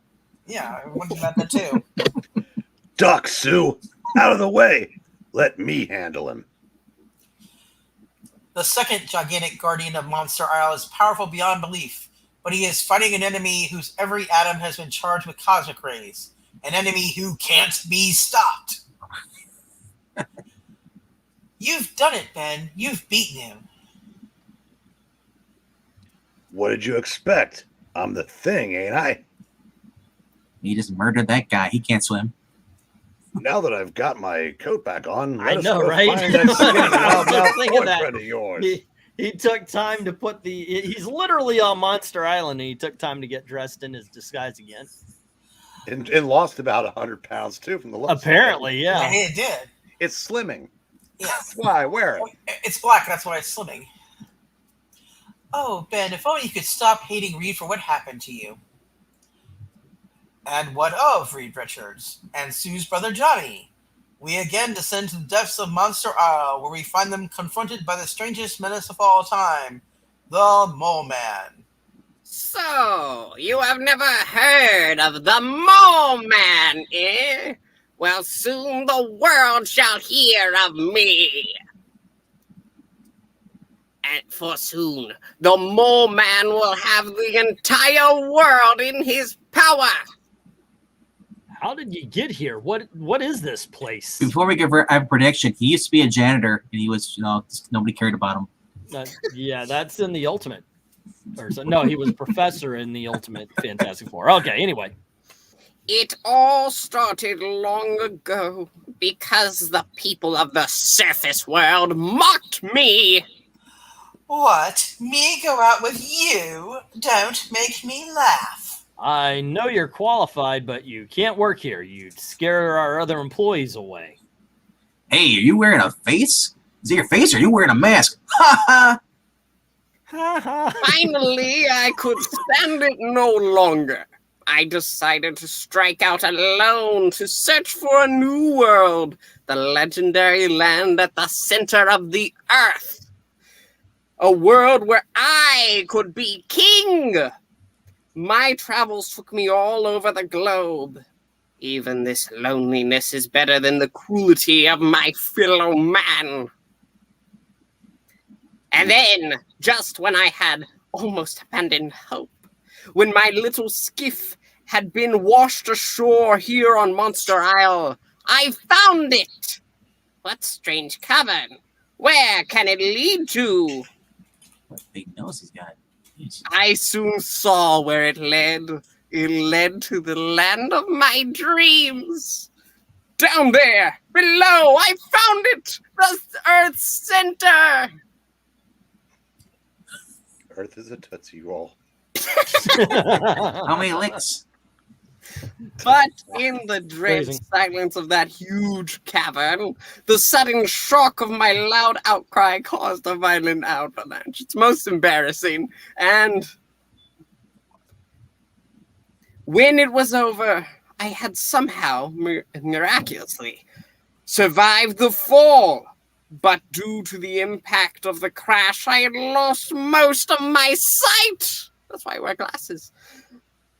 Yeah, I wondered about that too. Duck, Sue. Out of the way. Let me handle him. The second gigantic guardian of Monster Isle is powerful beyond belief, but he is fighting an enemy whose every atom has been charged with cosmic rays. An enemy who can't be stopped. You've done it, Ben. You've beaten him. What did you expect? I'm the Thing, ain't I? He just murdered that guy. He can't swim. Now that I've got my coat back on, I let us know, go right? find that skinny I was loudmouth just thinking that. boyfriend of yours. He took time to put he's literally on Monster Island, and he took time to get dressed in his disguise again. And lost about 100 pounds, too, from the looks of it. Apparently, yeah. And it did. It's slimming. Yeah. That's why I wear it. It's black, that's why it's slimming. Oh, Ben, if only you could stop hating Reed for what happened to you. And what of Reed Richards and Sue's brother Johnny? We again descend to the depths of Monster Isle, where we find them confronted by the strangest menace of all time, the Mole Man. So, you have never heard of the Mole Man, eh? Well, soon the world shall hear of me. And for soon, the Mole Man will have the entire world in his power. How did you get here? What is this place? Before we give her a prediction, he used to be a janitor, and he was, just nobody cared about him. Yeah, that's in the Ultimate. No, he was professor in the Ultimate Fantastic Four. Okay, anyway. It all started long ago because the people of the surface world mocked me. What? Me go out with you? Don't make me laugh. I know you're qualified, but you can't work here. You'd scare our other employees away. Hey, are you wearing a face? Is it your face or are you wearing a mask? Ha ha! Finally, I could stand it no longer. I decided to strike out alone to search for a new world, the legendary land at the center of the earth. A world where I could be king. My travels took me all over the globe. Even this loneliness is better than the cruelty of my fellow man. And then, just when I had almost abandoned hope, when my little skiff had been washed ashore here on Monster Isle, I found it! What strange cavern? Where can it lead to? What big nose he's got. Jeez. I soon saw where it led. It led to the land of my dreams. Down there, below, I found it! The Earth's center! Earth is a Tootsie Roll. How many licks? But in the dread Phrasing. silence of that huge cavern, the sudden shock of my loud outcry caused a violent avalanche. It's most embarrassing. And when it was over, I had somehow miraculously survived the fall. But due to the impact of the crash, I had lost most of my sight. That's why I wear glasses.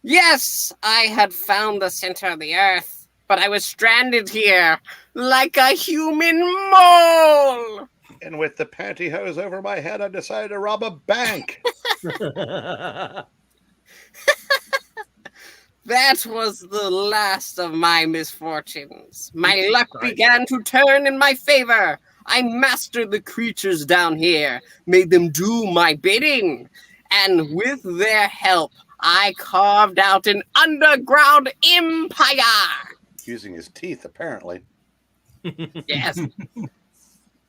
Yes, I had found the center of the earth, but I was stranded here like a human mole. And with the pantyhose over my head, I decided to rob a bank. That was the last of my misfortunes. My luck began to turn in my favor. I mastered the creatures down here, made them do my bidding, and with their help, I carved out an underground empire. Using his teeth, apparently. Yes.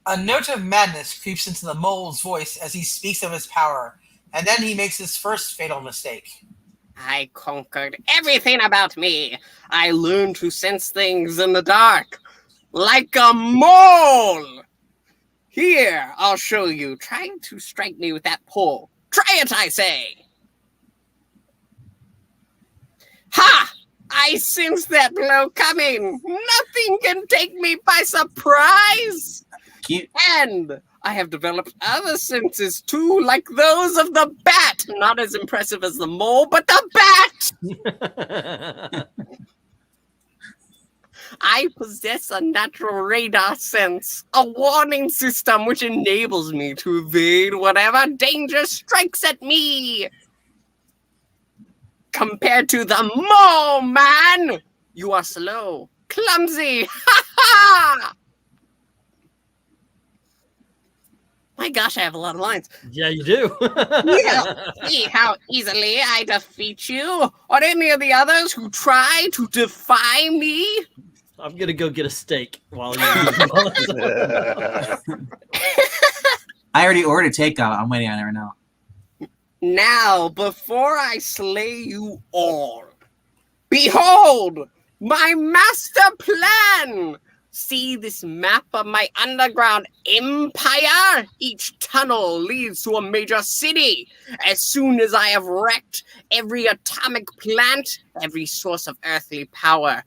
A note of madness creeps into the mole's voice as he speaks of his power, and then he makes his first fatal mistake. I conquered everything about me. I learned to sense things in the dark, like a mole. Here, I'll show you. Trying to strike me with that pole. Try it, I say. Ha! I sense that blow coming. Nothing can take me by surprise. Cute. And I have developed other senses too, like those of the bat. Not as impressive as the mole, but the bat. I possess a natural radar sense, a warning system which enables me to evade whatever danger strikes at me. Compared to the mole man, you are slow, clumsy. Ha ha! My gosh, I have a lot of lines. Yeah, you do. See how easily I defeat you, or any of the others who try to defy me. I'm gonna go get a steak while you. I already ordered takeout. I'm waiting on it right now. Now, before I slay you all, behold my master plan. See this map of my underground empire? Each tunnel leads to a major city. As soon as I have wrecked every atomic plant, every source of earthly power,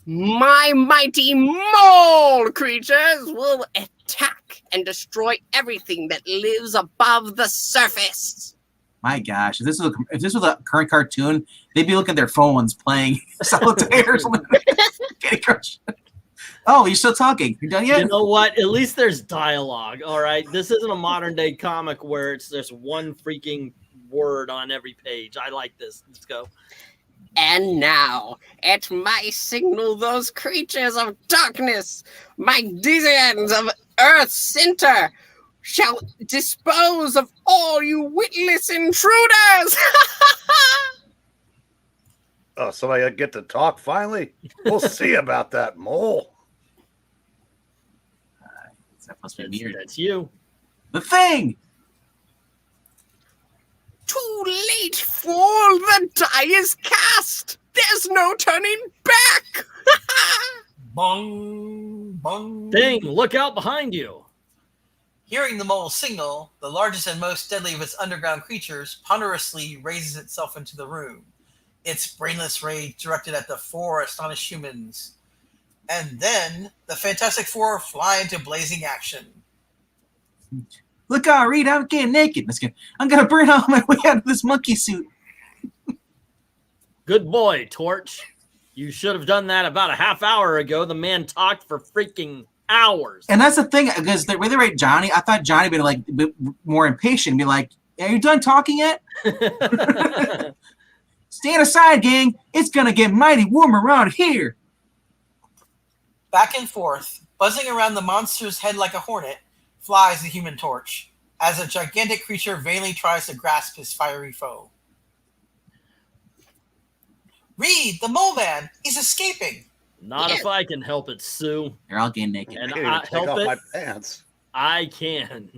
my mighty mole creatures will attack and destroy everything that lives above the surface. My gosh, if this was a current cartoon, they'd be looking at their phones playing solitaire or something. Candy Crush. Oh, you're still talking. You done yet? You know what? At least there's dialogue. All right. This isn't a modern day comic where it's there's one freaking word on every page. I like this. Let's go. And now, at my signal, those creatures of darkness, my denizens of Earth's center, shall dispose of all you witless intruders. Oh, somebody get to talk finally? We'll see about that mole. That must be weird. That's you. The Thing! Too late, fool! The die is cast! There's no turning back! Bong, bong. Ding, look out behind you. Hearing the mole's signal, the largest and most deadly of its underground creatures ponderously raises itself into the room, its brainless ray directed at the four astonished humans. And then the Fantastic Four fly into blazing action. Look out, Reed, I'm getting naked. I'm going to burn out my way out of this monkey suit. Good boy, Torch. You should have done that about a half hour ago. The man talked for freaking hours. And that's the thing, because the way they rate Johnny, I thought Johnny would be like a bit more impatient, be like, "Are you done talking yet? Stand aside, gang. It's going to get mighty warm around here." Back and forth, buzzing around the monster's head like a hornet, flies the Human Torch, as a gigantic creature vainly tries to grasp his fiery foe. Reed, the mole man, he's escaping. Not if I can help it, Sue. Here, I'll get naked. And I can't I even take help off it. my pants. I can.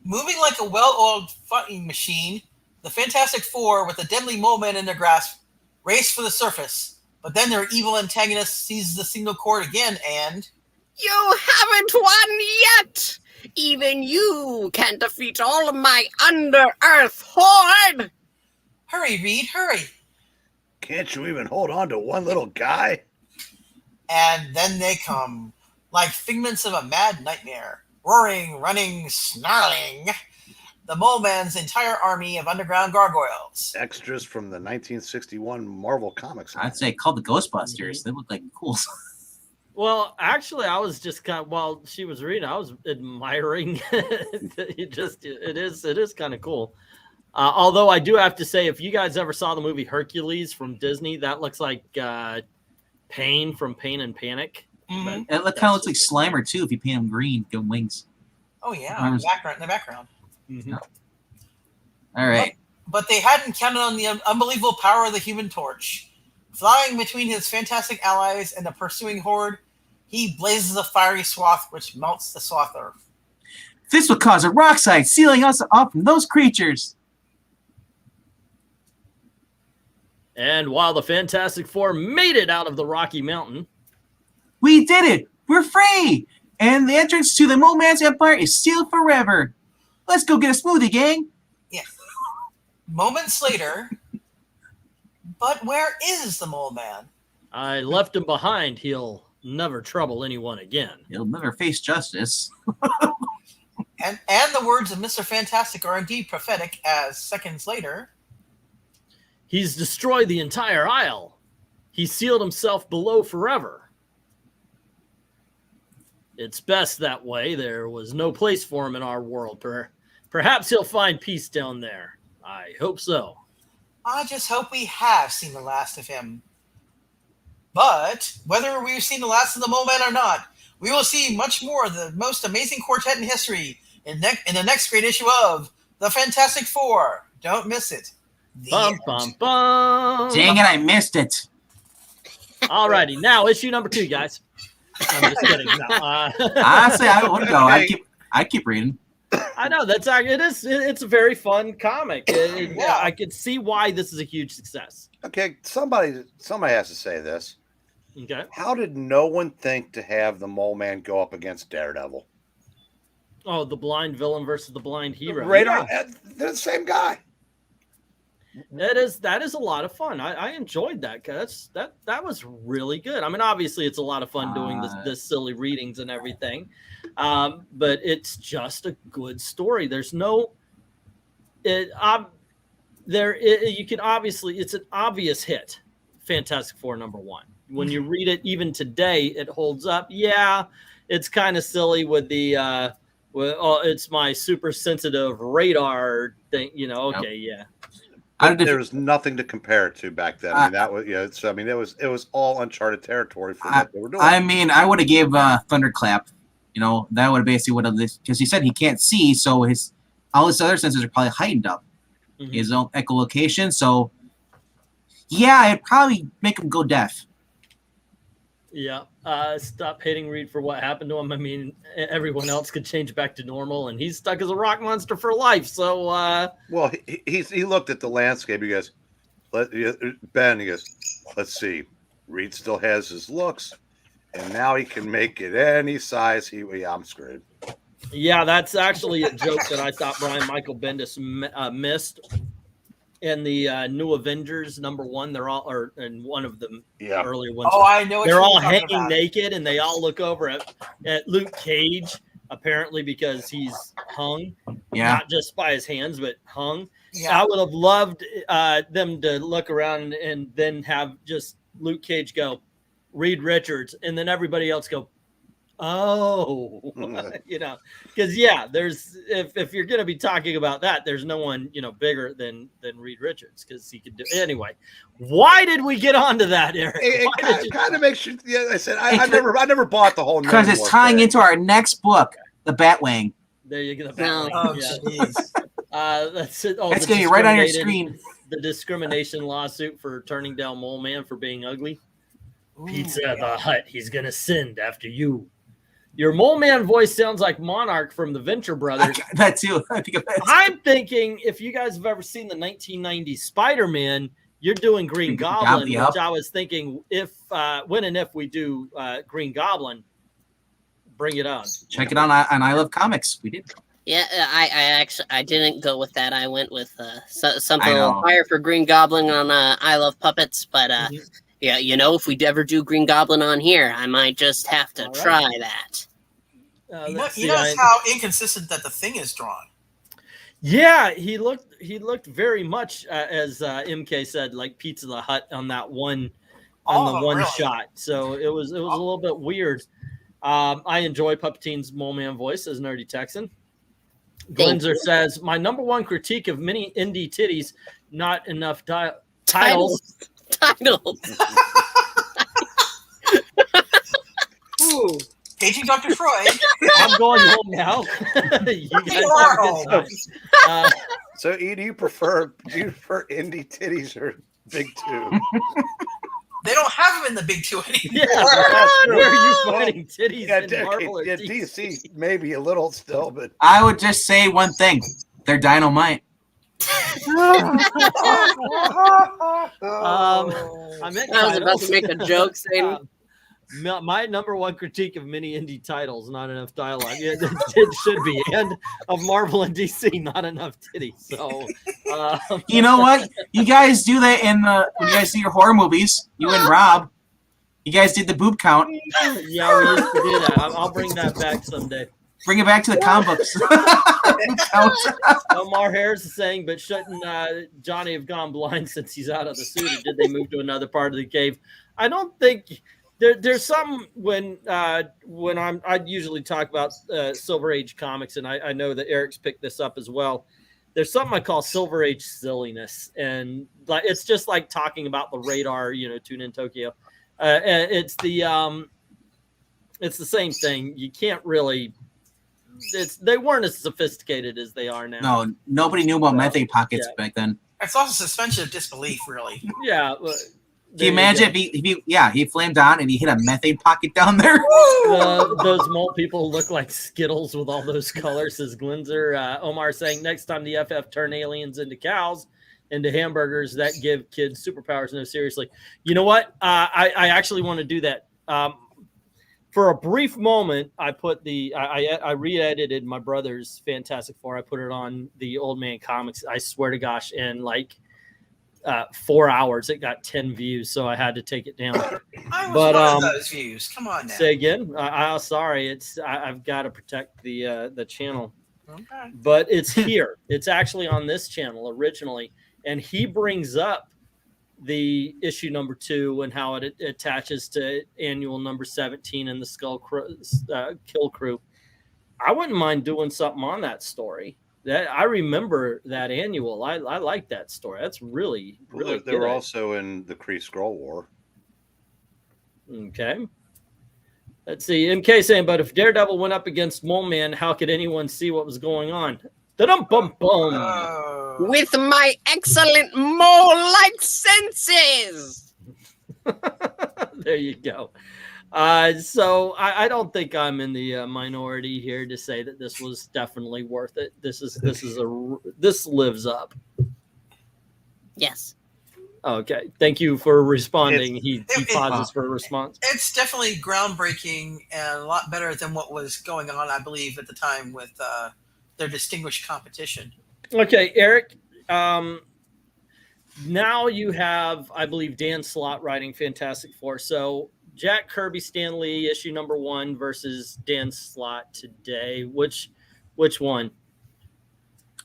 Moving like a well-oiled fighting machine, the Fantastic Four, with the deadly mole man in their grasp, race for the surface. But then their evil antagonist seizes the signal cord again and... You haven't won yet! Even you can't defeat all of my under-earth horde! Hurry, Reed, hurry! Can't you even hold on to one little guy? And then they come, like figments of a mad nightmare, roaring, running, snarling. The Mole Man's entire army of underground gargoyles. Extras from the 1961 Marvel Comics. I'd say called the Ghostbusters. They look like cool. Well, actually, I was just kind of, while she was reading, I was admiring. It is kind of cool. Although I do have to say, if you guys ever saw the movie Hercules from Disney, that looks like Pain from Pain and Panic. Mm-hmm. It kind of looks like Slimer, too, if you paint him green, give him wings. Oh, yeah, in the background. Mm-hmm. All right. But they hadn't counted on the unbelievable power of the Human Torch. Flying between his fantastic allies and the pursuing horde, he blazes a fiery swath which melts the soft earth. This will cause a rock slide, sealing us off from those creatures. And while the Fantastic Four made it out of the Rocky Mountain, We did it! We're free! And the entrance to the Mole Man's Empire is sealed forever. Let's go get a smoothie, gang. Moments later, but where is the Mole Man? I left him behind. He'll never trouble anyone again. He'll never face justice. And the words of Mr. Fantastic are indeed prophetic, as seconds later, He's destroyed the entire isle. He sealed himself below forever. It's best that way. There was no place for him in our world. Perhaps he'll find peace down there. I hope so. I just hope we have seen the last of him. But whether we've seen the last of the Mole Man or not, we will see much more of the most amazing quartet in history in the next great issue of The Fantastic Four. Don't miss it. The Bum, end. bum, bum. Dang it, I missed it. Alrighty, now issue number 2, guys. I'm just kidding. No, Honestly, I wouldn't go. I'd keep reading. I know it's a very fun comic. I could see why this is a huge success. Okay, somebody has to say this. Okay. How did no one think to have the Mole Man go up against Daredevil? Oh, the blind villain versus the blind hero. They're the same guy. That is a lot of fun. I enjoyed that. That was really good. I mean, obviously, it's a lot of fun doing this silly readings and everything, but it's just a good story. There's no, you can obviously, it's an obvious hit. Fantastic Four #1. When you read it, even today, it holds up. Yeah, it's kind of silly with the, it's my super sensitive radar thing. Okay, yeah. There's nothing to compare it to back then. I mean, that was it was all uncharted territory for what they were doing. I mean, I would have gave Thunderclap. That would have basically what because he said he can't see, so all his other senses are probably heightened up. Mm-hmm. His own echolocation. So, yeah, it'd probably make him go deaf. Yeah. Stop hating Reed for what happened to him. I mean, everyone else could change back to normal, and he's stuck as a rock monster for life. So, well, he looked at the landscape. He goes, Ben, he goes, let's see. Reed still has his looks, and now he can make it any size. I'm screwed. Yeah, that's actually a joke that I thought Brian Michael Bendis missed in the New Avengers #1. They're all, or in one of the earlier ones. Oh, I know. They're all hanging naked, and they all look over at Luke Cage, apparently because he's hung, not just by his hands, but hung. Yeah. I would have loved them to look around and then have just Luke Cage go, Reed Richards, and then everybody else go, oh, because there's if you're going to be talking about that, there's no one bigger than Reed Richards, because he could do anyway. Why did we get onto that, Eric? It kind of makes you. Yeah, I said I never bought the whole because it's tying into our next book, the Batwing. There you go. Oh, jeez. That's it. That's going to be right on your screen. The discrimination lawsuit for turning down Mole Man for being ugly. Pizza the Hut. He's going to send after you. Your Mole Man voice sounds like Monarch from the Venture Brothers. That too. I'm thinking if you guys have ever seen the 1990s Spider-Man, you're doing Green Goblin, which I was thinking when and if we do Green Goblin, bring it on. Check it on I Love Comics. We did. Yeah, I didn't go with that. I went with something a little higher for Green Goblin on I Love Puppets, but yeah, if we ever do Green Goblin on here, I might just have to try that. You notice how inconsistent that the Thing is drawn. Yeah, he looked very much as MK said, like Pizza the Hut on that one shot. So it was a little bit weird. I enjoy Puppeteen's Mole Man voice as Nerdy Texan. Glenzer says, my #1 critique of mini indie titties, not enough titles. Ooh, paging Dr. Freud. I'm going home now. You guys have a good time. So, E, do you prefer indie titties or big two? They don't have them in the big two anymore. Yeah, where are you finding titties in Marvel or DC? Maybe a little still, but I would just say one thing: they're dynamite. I was about to make a joke saying. My #1 critique of mini indie titles, not enough dialogue. Yeah, it should be. And of Marvel and DC, not enough titties. So, you know what? You guys do that when you guys do your horror movies. You and Rob, you guys did the boob count. Yeah, we used to do that. I'll bring that back someday. Bring it back to the comic books. Omar Harris is saying, but shouldn't Johnny have gone blind since he's out of the suit? Or did they move to another part of the cave? I don't think. There's some when I usually talk about Silver Age comics, and I know that Eric's picked this up as well. There's something I call Silver Age silliness, and like it's just like talking about the radar, Tune in Tokyo. It's the same thing. You can't really. They weren't as sophisticated as they are now. No, nobody knew about methane pockets back then. It's also suspension of disbelief, really. Yeah. Can you imagine if he flamed on and he hit a methane pocket down there? Those mole people look like Skittles with all those colors, says Glenzer. Omar saying next time the FF turn aliens into cows, into hamburgers, that give kids superpowers. No, seriously. You know what? I actually want to do that. For a brief moment, I put I re-edited my brother's Fantastic Four. I put it on the Old Man Comics. I swear to gosh, and like 4 hours it got 10 views, so I had to take it down. I was one of those views. Come on now. Say again. I'm sorry. I've got to protect the channel. Okay. But it's here. It's actually on this channel originally, and he brings up the issue #2 and how it attaches to annual number 17 in the Skull Kill Crew. I wouldn't mind doing something on that story. That I remember that annual. I like that story. That's really good. They were also in the Kree Skrull War. Okay. Let's see. MK saying, but if Daredevil went up against Mole Man, how could anyone see what was going on? Da-dum-bum-bum. With my excellent mole-like senses. There you go. So I don't think I'm in the minority here to say that this was definitely worth it. This lives up. Yes. Okay, thank you for responding. He it- pauses for a response. It's definitely groundbreaking and a lot better than what was going on, I believe, at the time with their distinguished competition. Okay, Eric. Now you have, I believe, Dan Slott writing Fantastic Four. So Jack Kirby, Stan Lee, issue number 1 versus Dan Slott today. Which one?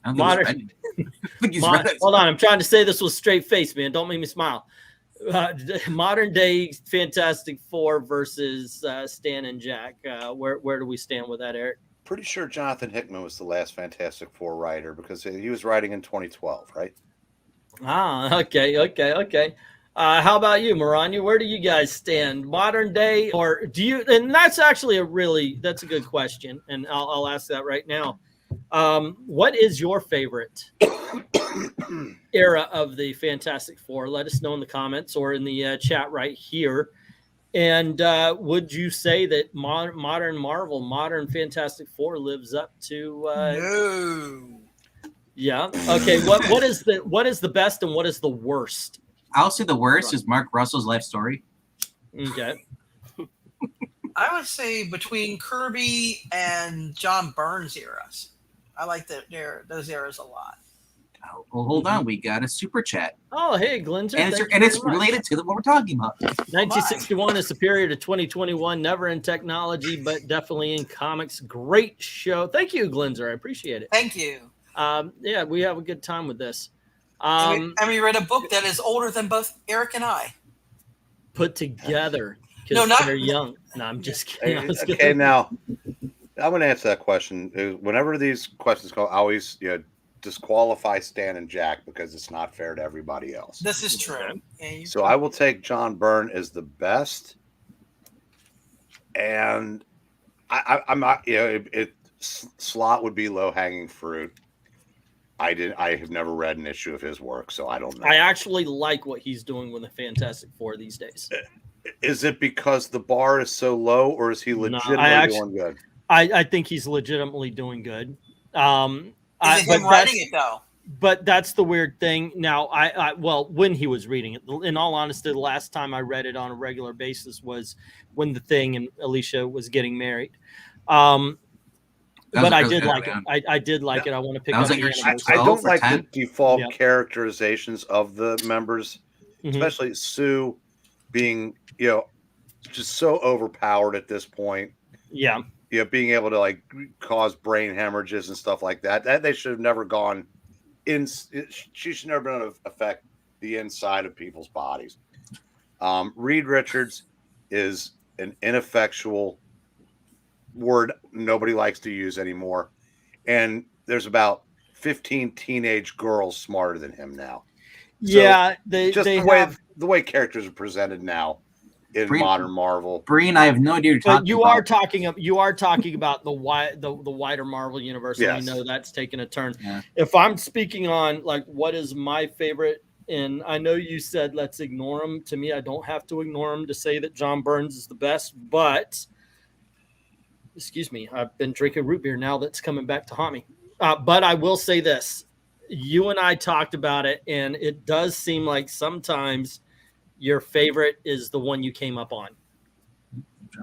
I don't Modern- think I think he's read it. Hold on, I'm trying to say this with straight face, man. Don't make me smile. Modern day Fantastic Four versus Stan and Jack. Where do we stand with that, Eric? Pretty sure Jonathan Hickman was the last Fantastic Four writer because he was writing in 2012, right? Okay. How about you, Maranya? Where do you guys stand? Modern day, or do you? And that's actually that's a good question, and I'll ask that right now. What is your favorite era of the Fantastic Four? Let us know in the comments or in the chat right here. And would you say that modern Marvel, modern Fantastic Four lives up to? No. Yeah. Okay. What is the best and what is the worst? I'll say the worst is Mark Russell's life story. Okay. I would say between Kirby and John Burns eras. I like those eras a lot. Oh, well, hold on, we got a super chat, Oh, hey, Glinter. and thank you it's very much. related to what we're talking about. 1961 is superior to 2021. Never in technology, but definitely in comics. Great show. Thank you, Glinzer. I appreciate it. Thank you. Yeah, we have a good time with this. And we read a book that is older than both Eric and I. Put together because No, not- they're young. No, I'm just kidding. I was Okay, kidding. now I'm going to answer that question. Whenever these questions go, I always disqualify Stan and Jack because it's not fair to everybody else. This is true. And So I will take John Byrne as the best, and I'm not. Slot would be low hanging fruit. I have never read an issue of his work, so I don't know. I actually like what he's doing with the Fantastic Four these days. Is it because the bar is so low, or is he No, legitimately doing good? I think he's legitimately doing good. is it him writing it though? But that's the weird thing. Now, well, when he was reading it, in all honesty, the last time I read it on a regular basis was when The Thing and Alicia was getting married. But I did like it. I did like it. I want to pick That up was the like your animals. I don't for like 10? the default Yeah. characterizations of the members, Mhm. especially Sue being, just so overpowered at this point. Yeah. Being able to like cause brain hemorrhages and stuff like that. That they should have never gone in. She should never been able to affect the inside of people's bodies. Reed Richards is an ineffectual word nobody likes to use anymore, and there's about 15 teenage girls smarter than him now. Yeah. Just they the way characters are presented now in Breen- modern Marvel. Breen, I have no idea what you're But talking you about. are talking about the wider Marvel universe. Yes. And we know that's taken a turn. Yeah. If I'm speaking on like what is my favorite, and I know you said let's ignore him. To me, I don't have to ignore him to say that John Burns is the best. But excuse me, I've been drinking root beer now. That's coming back to haunt me. But I will say this: you and I talked about it, and it does seem like sometimes your favorite is the one you came up on.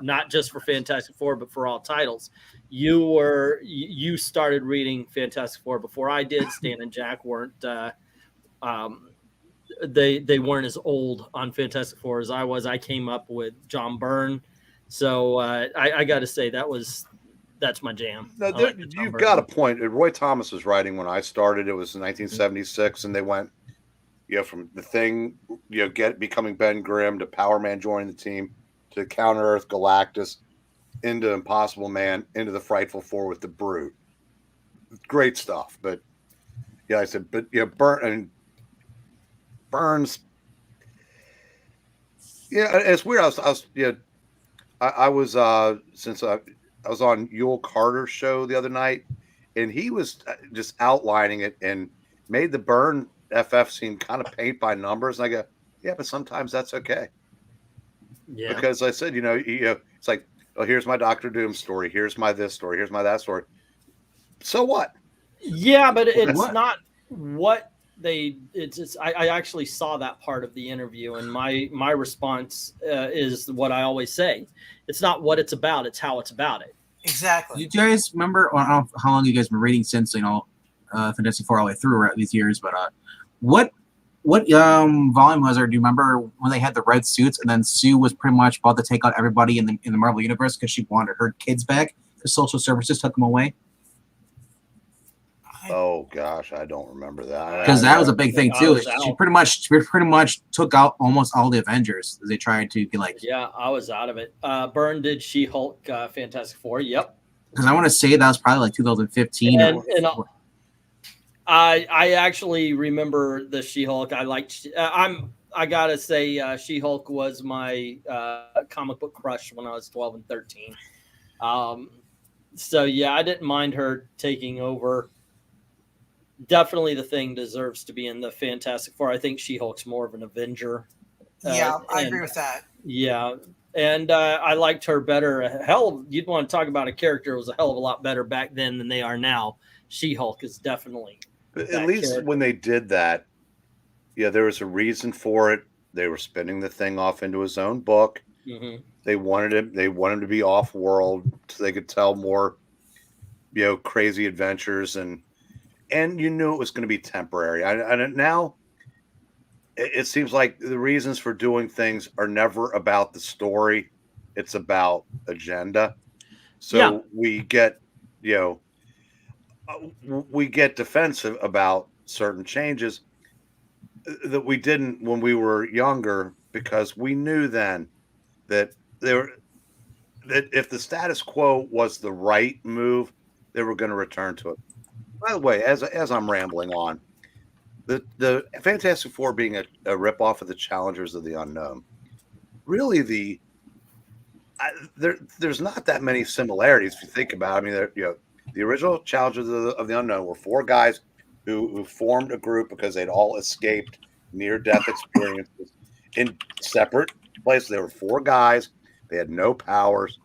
Not just for Fantastic Four, but for all titles. You started reading Fantastic Four before I did. Stan and Jack weren't. They weren't as old on Fantastic Four as I was. I came up with John Byrne, so I got to say that's my jam. No, I like the John you've Byrne. got a point. Roy Thomas was writing when I started. It was in 1976, and they went, from the Thing, becoming Ben Grimm to Power Man joining the team to Counter Earth Galactus into Impossible Man into the Frightful Four with the Brute. Great stuff, but I said, but Burns. Yeah, it's weird. I was since I was on Yul Carter's show the other night, and he was just outlining it and made the Byrne FF seem kind of paint by numbers. And I go, yeah, but sometimes that's okay. Yeah. Because I said, it's like, oh, here's my Doctor Doom story. Here's my this story. Here's my that story. So what? Yeah, but it's What? not what I actually saw that part of the interview, and my response is what I always say: it's not what it's about; it's how it's about it. Exactly. Do you guys remember? I don't know how long you guys been reading since Fantastic Four all the way through these years, but what volume was there? Do you remember when they had the red suits and then Sue was pretty much about to take out everybody in the Marvel universe because she wanted her kids back? The social services took them away. Oh gosh, I don't remember that. Because that was a big thing too. was She out. pretty much took out almost all the Avengers. They tried to be like, Yeah, I was out of it. Byrne did She-Hulk, Fantastic Four. Yep. because I want to say that was probably like 2015. And I actually remember the She-Hulk. I liked. I gotta say, She-Hulk was my comic book crush when I was 12 and 13. So yeah, I didn't mind her taking over. Definitely, the Thing deserves to be in the Fantastic Four. I think She-Hulk's more of an Avenger. Yeah, I and- agree with that. Yeah, and I liked her better. Hell, you'd want to talk about a character who was a hell of a lot better back then than they are now. She-Hulk is definitely. But that at least character. when they did that, yeah, there was a reason for it. They were spinning the Thing off into his own book. Mhm. They wanted him to be off world so they could tell more, crazy adventures and you knew it was going to be temporary. And now it seems like the reasons for doing things are never about the story; it's about agenda. So Yeah. we get, we get defensive about certain changes that we didn't when we were younger because we knew then that that if the status quo was the right move, they were going to return to it. By the way, as I'm rambling on, the Fantastic Four being a ripoff of the Challengers of the Unknown, really there's not that many similarities if you think about it. I mean, the original Challengers of the Unknown were four guys who formed a group because they'd all escaped near-death experiences in separate places. They were four guys. They had no powers,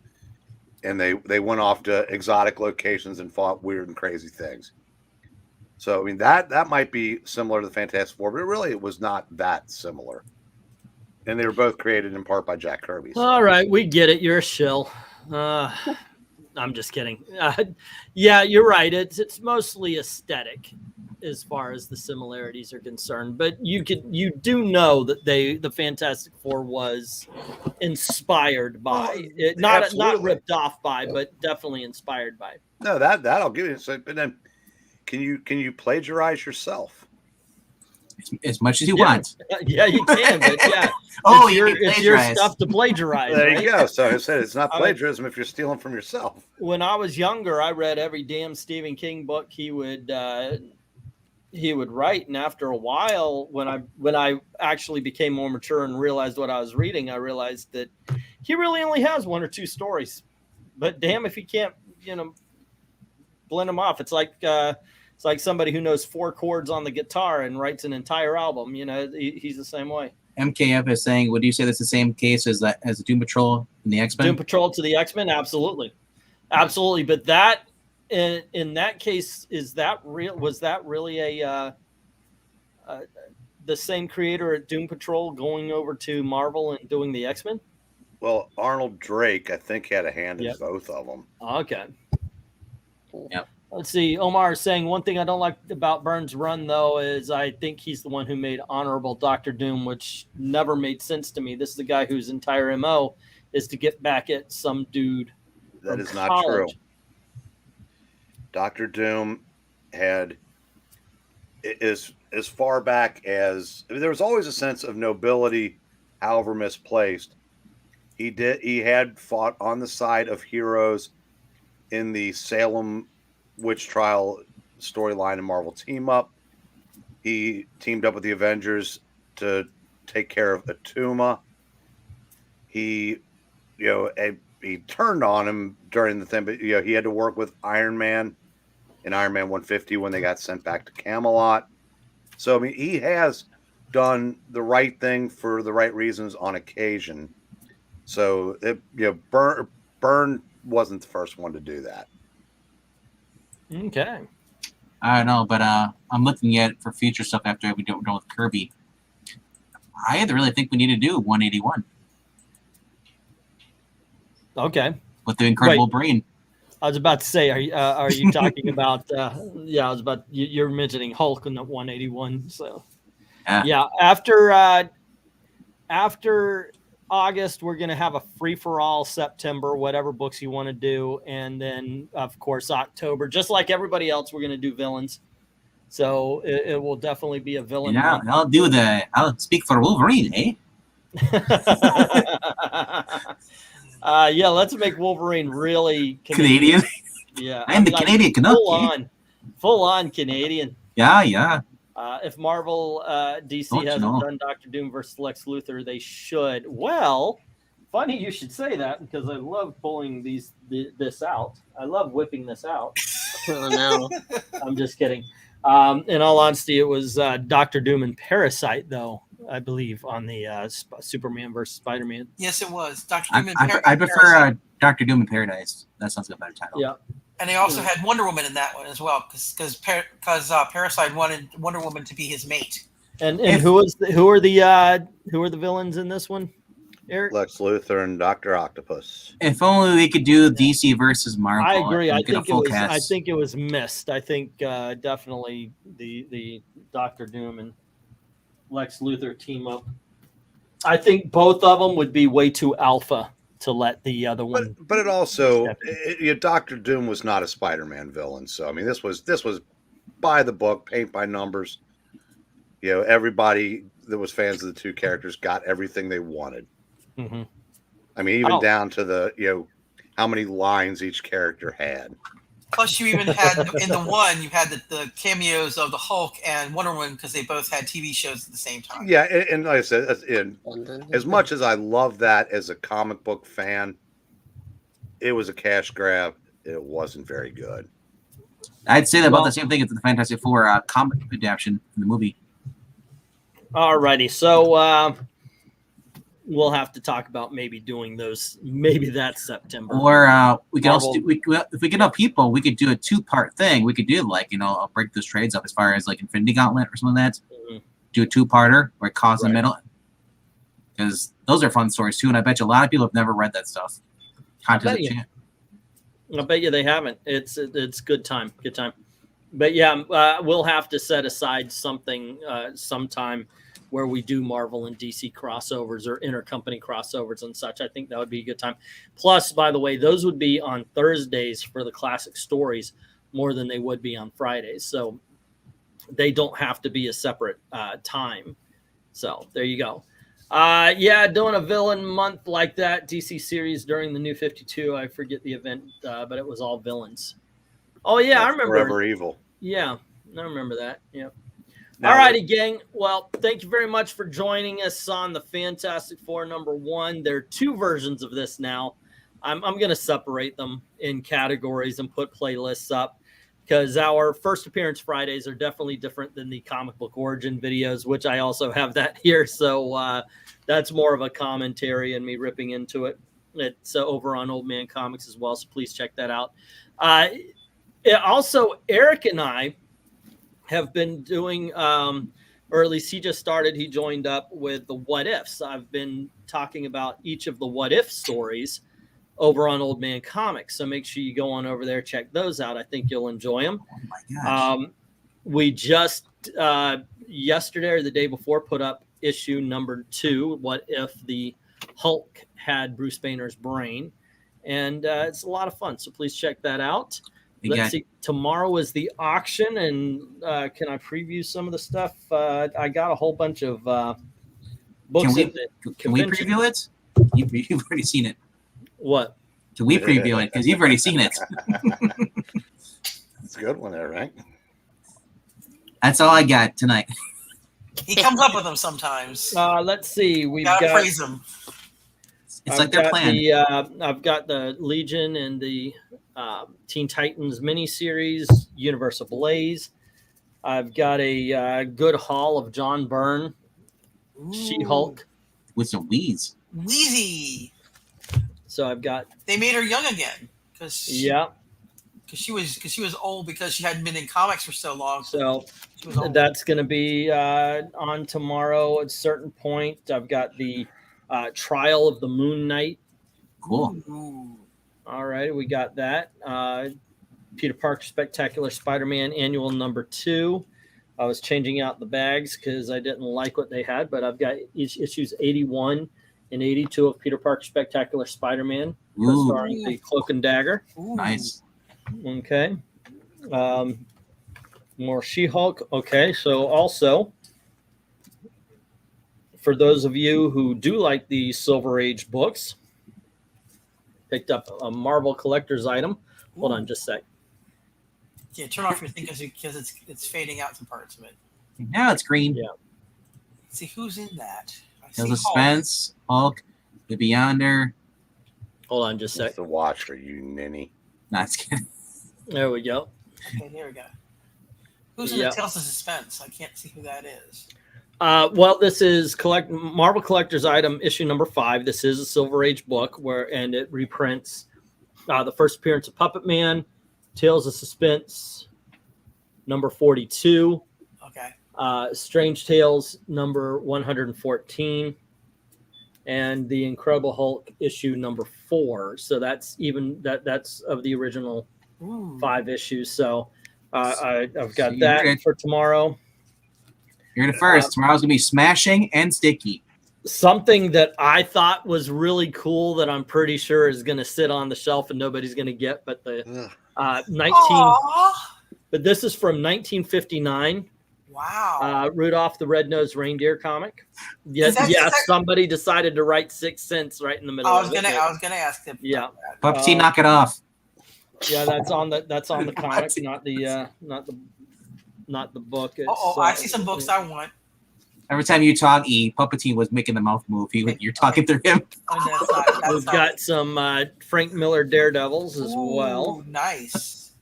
and they went off to exotic locations and fought weird and crazy things. So, I mean, that might be similar to the Fantastic Four, but it was not that similar. And they were both created in part by Jack Kirby. So. All right, we get it. You're a shill. I'm just kidding. Yeah, you're right. It's mostly aesthetic as far as the similarities are concerned. But you do know that the Fantastic Four was inspired by it, not ripped off by, but definitely inspired by. No, that I'll give you. So, but then, can you plagiarize yourself? as much as you want. Yeah, you can. But yeah, Oh, it's your stuff to plagiarize. There right? you go. So I said it's not plagiarism if you're stealing from yourself. When I was younger, I read every damn Stephen King book he would write, and after a while, when I actually became more mature and realized what I was reading, I realized that he really only has one or two stories. But damn, if he can't, blend them off, it's like somebody who knows 4 chords on the guitar and writes an entire album. He's the same way. MKF is saying, would you say that's the same case as the Doom Patrol in the X-Men? Doom Patrol to the X-Men, absolutely. But that in that case, is that real? Was that really the same creator at Doom Patrol going over to Marvel and doing the X-Men? Well, Arnold Drake, I think, had a hand in both of them. Okay. Yep. Let's see. Omar is saying one thing I don't like about Byrne's run, though, is I think he's the one who made Honorable Dr. Doom, which never made sense to me. This is the guy whose entire MO is to get back at some dude. That is not true. Dr. Doom had as far back as there was always a sense of nobility, however misplaced. He had fought on the side of heroes in the Salem witch trial storyline in Marvel Team Up. He teamed up with the Avengers to take care of Atuma. He turned on him during the thing, but he had to work with Iron Man in Iron Man 150 when they got sent back to Camelot. So I mean, he has done the right thing for the right reasons on occasion. So Byrne wasn't the first one to do that. Okay. I don't know, but I'm looking at it for future stuff after we don't know with Kirby. I really think we need to do 181 Okay. with the Incredible Brain. I was about to say, are you talking about? Yeah, I was about. You're mentioning Hulk in the 181. So, yeah. After August, we're gonna have a free for all. September, whatever books you want to do, and then of course October, just like everybody else, we're gonna do villains. So it will definitely be a villain. Yeah, I'll speak for Wolverine, eh? Yeah, let's make Wolverine really Canadian. Yeah, I'm the Canadian Canuck. Full on Canadian. Yeah. If Marvel DC Don't you hasn't know? done Doctor Doom versus Lex Luthor, they should. Well, funny you should say that because I love pulling this out. I love whipping this out. Oh no. I'm just kidding. In all honesty, it was Doctor Doom and Parasite, though, I believe, on the Superman versus Spider-Man. Yes, it was. Dr. Doom and I prefer Doctor Doom in Paradise. That sounds like a better title. Yeah. And they also had Wonder Woman in that one as well, because Parasite wanted Wonder Woman to be his mate. And who are the villains in this one, Eric? Lex Luthor and Dr. Octopus. If only we could do DC versus Marvel. I agree. I Get a think full it was. cast. I think it was missed. I think definitely the Doctor Doom and Lex Luthor team up. I think both of them would be way too alpha to let the other one. But it also, Doctor Doom was not a Spider-Man villain. So I mean, this was by the book, paint by numbers. Everybody that was fans of the two characters got everything they wanted. Mm-hmm. I mean, even down to the how many lines each character had. Plus, you even had in the one you had the cameos of the Hulk and Wonder Woman because they both had TV shows at the same time. Yeah, and like I said, as much as I love that as a comic book fan, it was a cash grab. It wasn't very good. I'd say about the same thing as the Fantastic Four comic adaptation in the movie. Alrighty, so we'll have to talk about maybe doing those. Maybe that's September. Or we could Marvel. also if we get enough people, we could do a 2-part thing. We could do I'll break those trades up as far as like Infinity Gauntlet or something like that. Mhm. Do a 2-parter where it causes in the middle, because those are fun stories too. And I bet you a lot of people have never read that stuff. I bet you they haven't. It's good time. But yeah, we'll have to set aside something sometime where we do Marvel and DC crossovers or intercompany crossovers and such. I think that would be a good time. Plus, by the way, those would be on Thursdays for the classic stories more than they would be on Fridays. So they don't have to be a separate time. So there you go. Doing a villain month like that, DC series during the New 52. I forget the event, but it was all villains. Oh, yeah, I remember. Forever Evil. Yeah, I remember that. Yeah. Now, all righty, gang. Well, thank you very much for joining us on the Fantastic Four #1. There are 2 versions of this now. I'm going to separate them in categories and put playlists up because our first appearance Fridays are definitely different than the comic book origin videos, which I also have that here. So that's more of a commentary and me ripping into it. It's over on Old Man Comics as well, so please check that out. Also, Eric and I have been doing, or at least he just started, he joined up with the What Ifs. I've been talking about each of the What If stories over on Old Man Comics. So make sure you go on over there, check those out. I think you'll enjoy them. Oh my gosh. We just yesterday or the day before put up issue #2, What If the Hulk Had Bruce Banner's Brain. And it's a lot of fun. So please check that out. Let's see. Tomorrow is the auction, and can I preview some of the stuff? I got a whole bunch of books. Can we preview it? You've already seen it. What? Can we preview it? Because you've already seen it. It's a good one there, right? That's all I got tonight. He comes up with them sometimes. Let's see. We've Gotta got. praise him. It's like their plan. I've got the Legion and the Teen Titans miniseries, Universe of Blaze. I've got a good haul of John Byrne, She-Hulk. With some wheeze. Wheezy. So I've got. They made her young again. Yeah. because she was old because she hadn't been in comics for so long. So She was old. that's going to be on tomorrow at a certain point. I've got the Trial of the Moon Knight. Cool. Ooh. All right, we got that. Peter Parker Spectacular Spider-Man Annual number 2. I was changing out the bags because I didn't like what they had, but I've got issues 81 and 82 of Peter Parker Spectacular Spider-Man, Ooh, starring the Cloak and Dagger. Ooh. nice. Okay. More She-Hulk. Okay, so also, for those of you who do like the Silver Age books, picked up a Marvel collector's item. Hold on just a sec. Yeah, turn off your thing because it's fading out some parts of it. Now it's green. Yeah. Let's see who's in that. I Tales see of Hulk. Suspense, Hulk, The Beyonder. Hold on just a It's sec. the watch for you, ninny. No, it's kidding. There we go. Okay, there we go. Who's in Yeah. the Tales of Suspense? I can't see who that is. Well, this is Marvel Collector's Item issue number 5. This is a Silver Age book and it reprints the first appearance of Puppet Man, Tales of Suspense, number 42, Okay. Strange Tales, number 114, and the Incredible Hulk issue number 4. So that's that's of the original Ooh. 5 issues. So I've got So that you're for tomorrow. You're the first. Tomorrow's gonna be smashing and sticky. Something that I thought was really cool that I'm pretty sure is going to sit on the shelf and nobody's going to get, but the 19. Aw. But this is from 1959. Wow. Rudolph the Red-Nosed Reindeer comic. Yes, Is that- yes. is that- Somebody decided to write 6 cents right in the middle. I was of it, gonna but- ask him. Yeah. Puppy, knock it off. Yeah, that's on the comic, not the book. It's, Oh, I see some books I want Every time you talk, Puppetine was making the mouth move. You're talking through him. on that side. That We've side. got some Frank Miller Daredevils as well. Ooh, nice.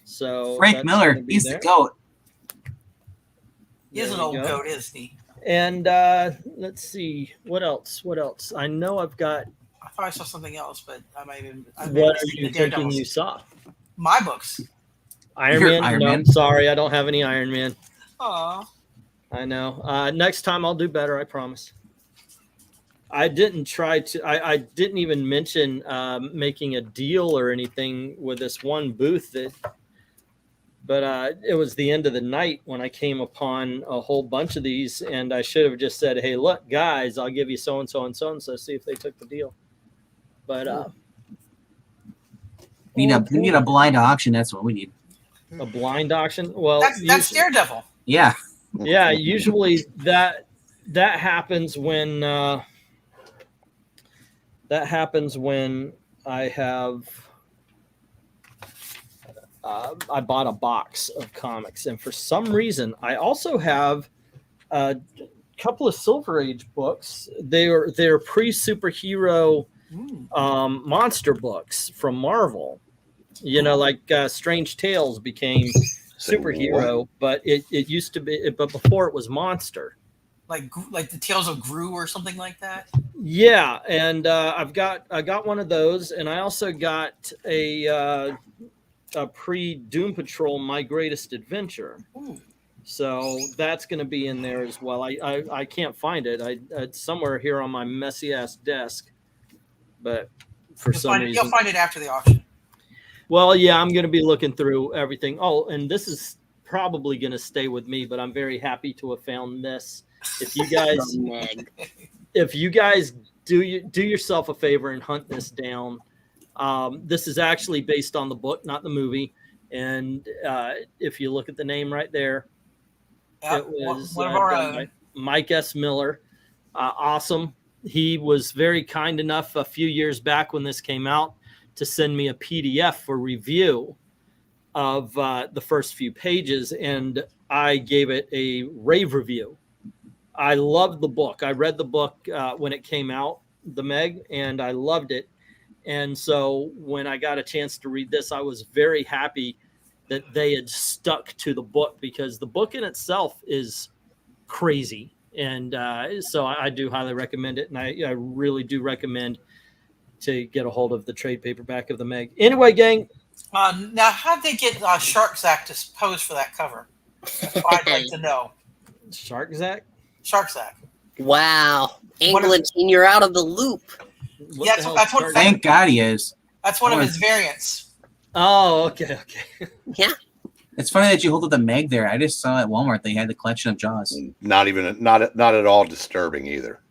So Frank that's Miller, gonna be he's there. the goat. He is There an we old go. goat, isn't he? And let's see what else. I know I've got. I thought I saw something else, but I might have What are you thinking you saw? My books. Iron You're Man? Iron No, Man. sorry, I don't have any Iron Man. Aw. I know. Next time I'll do better. I promise. I didn't try to. I didn't even mention making a deal or anything with this one booth but it was the end of the night when I came upon a whole bunch of these, and I should have just said, "Hey, look, guys, I'll give you so and so and so and so. See if they took the deal." But We need a blind auction. That's what we need. a blind auction. Well, That's Daredevil. Yeah. yeah, usually that happens when I have I bought a box of comics, and for some reason I also have a couple of Silver Age books. They're pre-superhero monster books from Marvel. You know, like Strange Tales became superhero, but it used to be, but before it was monster. Like the Tales of Gru or something like that. Yeah, and I got one of those, and I also got a pre-Doom Patrol My Greatest Adventure. Ooh. So that's going to be in there as well. I can't find it. It's somewhere here on my messy ass desk, but for some reason, You'll find it after the auction. well, yeah, I'm going to be looking through everything. Oh, and this is probably going to stay with me, but I'm very happy to have found this. If you guys do yourself a favor and hunt this down, this is actually based on the book, not the movie. And if you look at the name right there, Yep. it was one of our done own. by Mike S. Miller. Awesome. He was very kind enough a few years back when this came out to send me a PDF for review of the first few pages, and I gave it a rave review. I loved the book. I read the book when it came out, the Meg, and I loved it. And so when I got a chance to read this, I was very happy that they had stuck to the book, because the book in itself is crazy. And so I do highly recommend it. And I really do recommend to get a hold of the trade paperback of the Meg. Anyway, gang, Now, how'd they get Shark Zack to pose for that cover? That's what I'd like to know. Shark Zack? Shark Zack. Wow. What if- England, you're out of the loop. What Yeah, the hell that's what- Shark- Thank God he is. That's one of Oh, his variants. Oh, okay. Yeah. It's funny that you hold up the Meg there. I just saw at Walmart they had the collection of Jaws. Not at all disturbing either.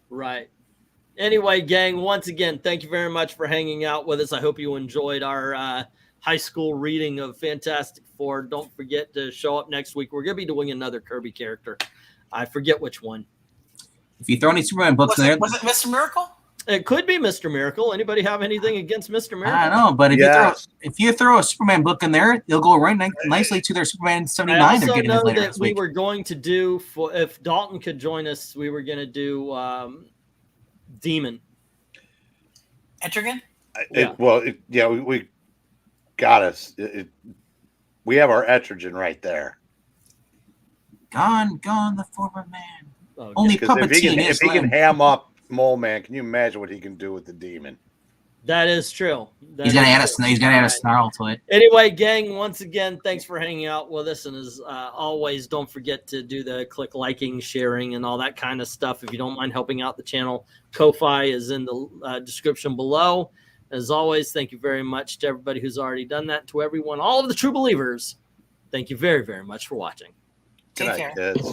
Right. Anyway, gang, once again, thank you very much for hanging out with us. I hope you enjoyed our high school reading of Fantastic Four. Don't forget to show up next week. We're going to be doing another Kirby character. I forget which one. If you throw any Superman books in there, Was it Mr. Miracle? It could be Mr. Miracle. Anybody have anything against Mr. Miracle? I don't know, but Yes. if you throw a Superman book in there, it'll go right nicely to their Superman I 79 they're also getting know later that this we week. were going to do, if Dalton could join us, we were going to do Demon. Etrigan? Yeah. We got us. We have our Etrigan right there. Gone, the former man. Okay. Only Because if he Puppetine is can Slim. ham up Mole Man, can you imagine what he can do with the demon? That is true. That He's gonna is true. add a All right. snarl to it. Anyway, gang, once again, thanks for hanging out with us. And as always, don't forget to do the click liking, sharing, and all that kind of stuff. If you don't mind helping out the channel, Ko-Fi is in the description below. As always, thank you very much to everybody who's already done that. To everyone, all of the true believers, thank you very, very much for watching. Good Take night, care. kids.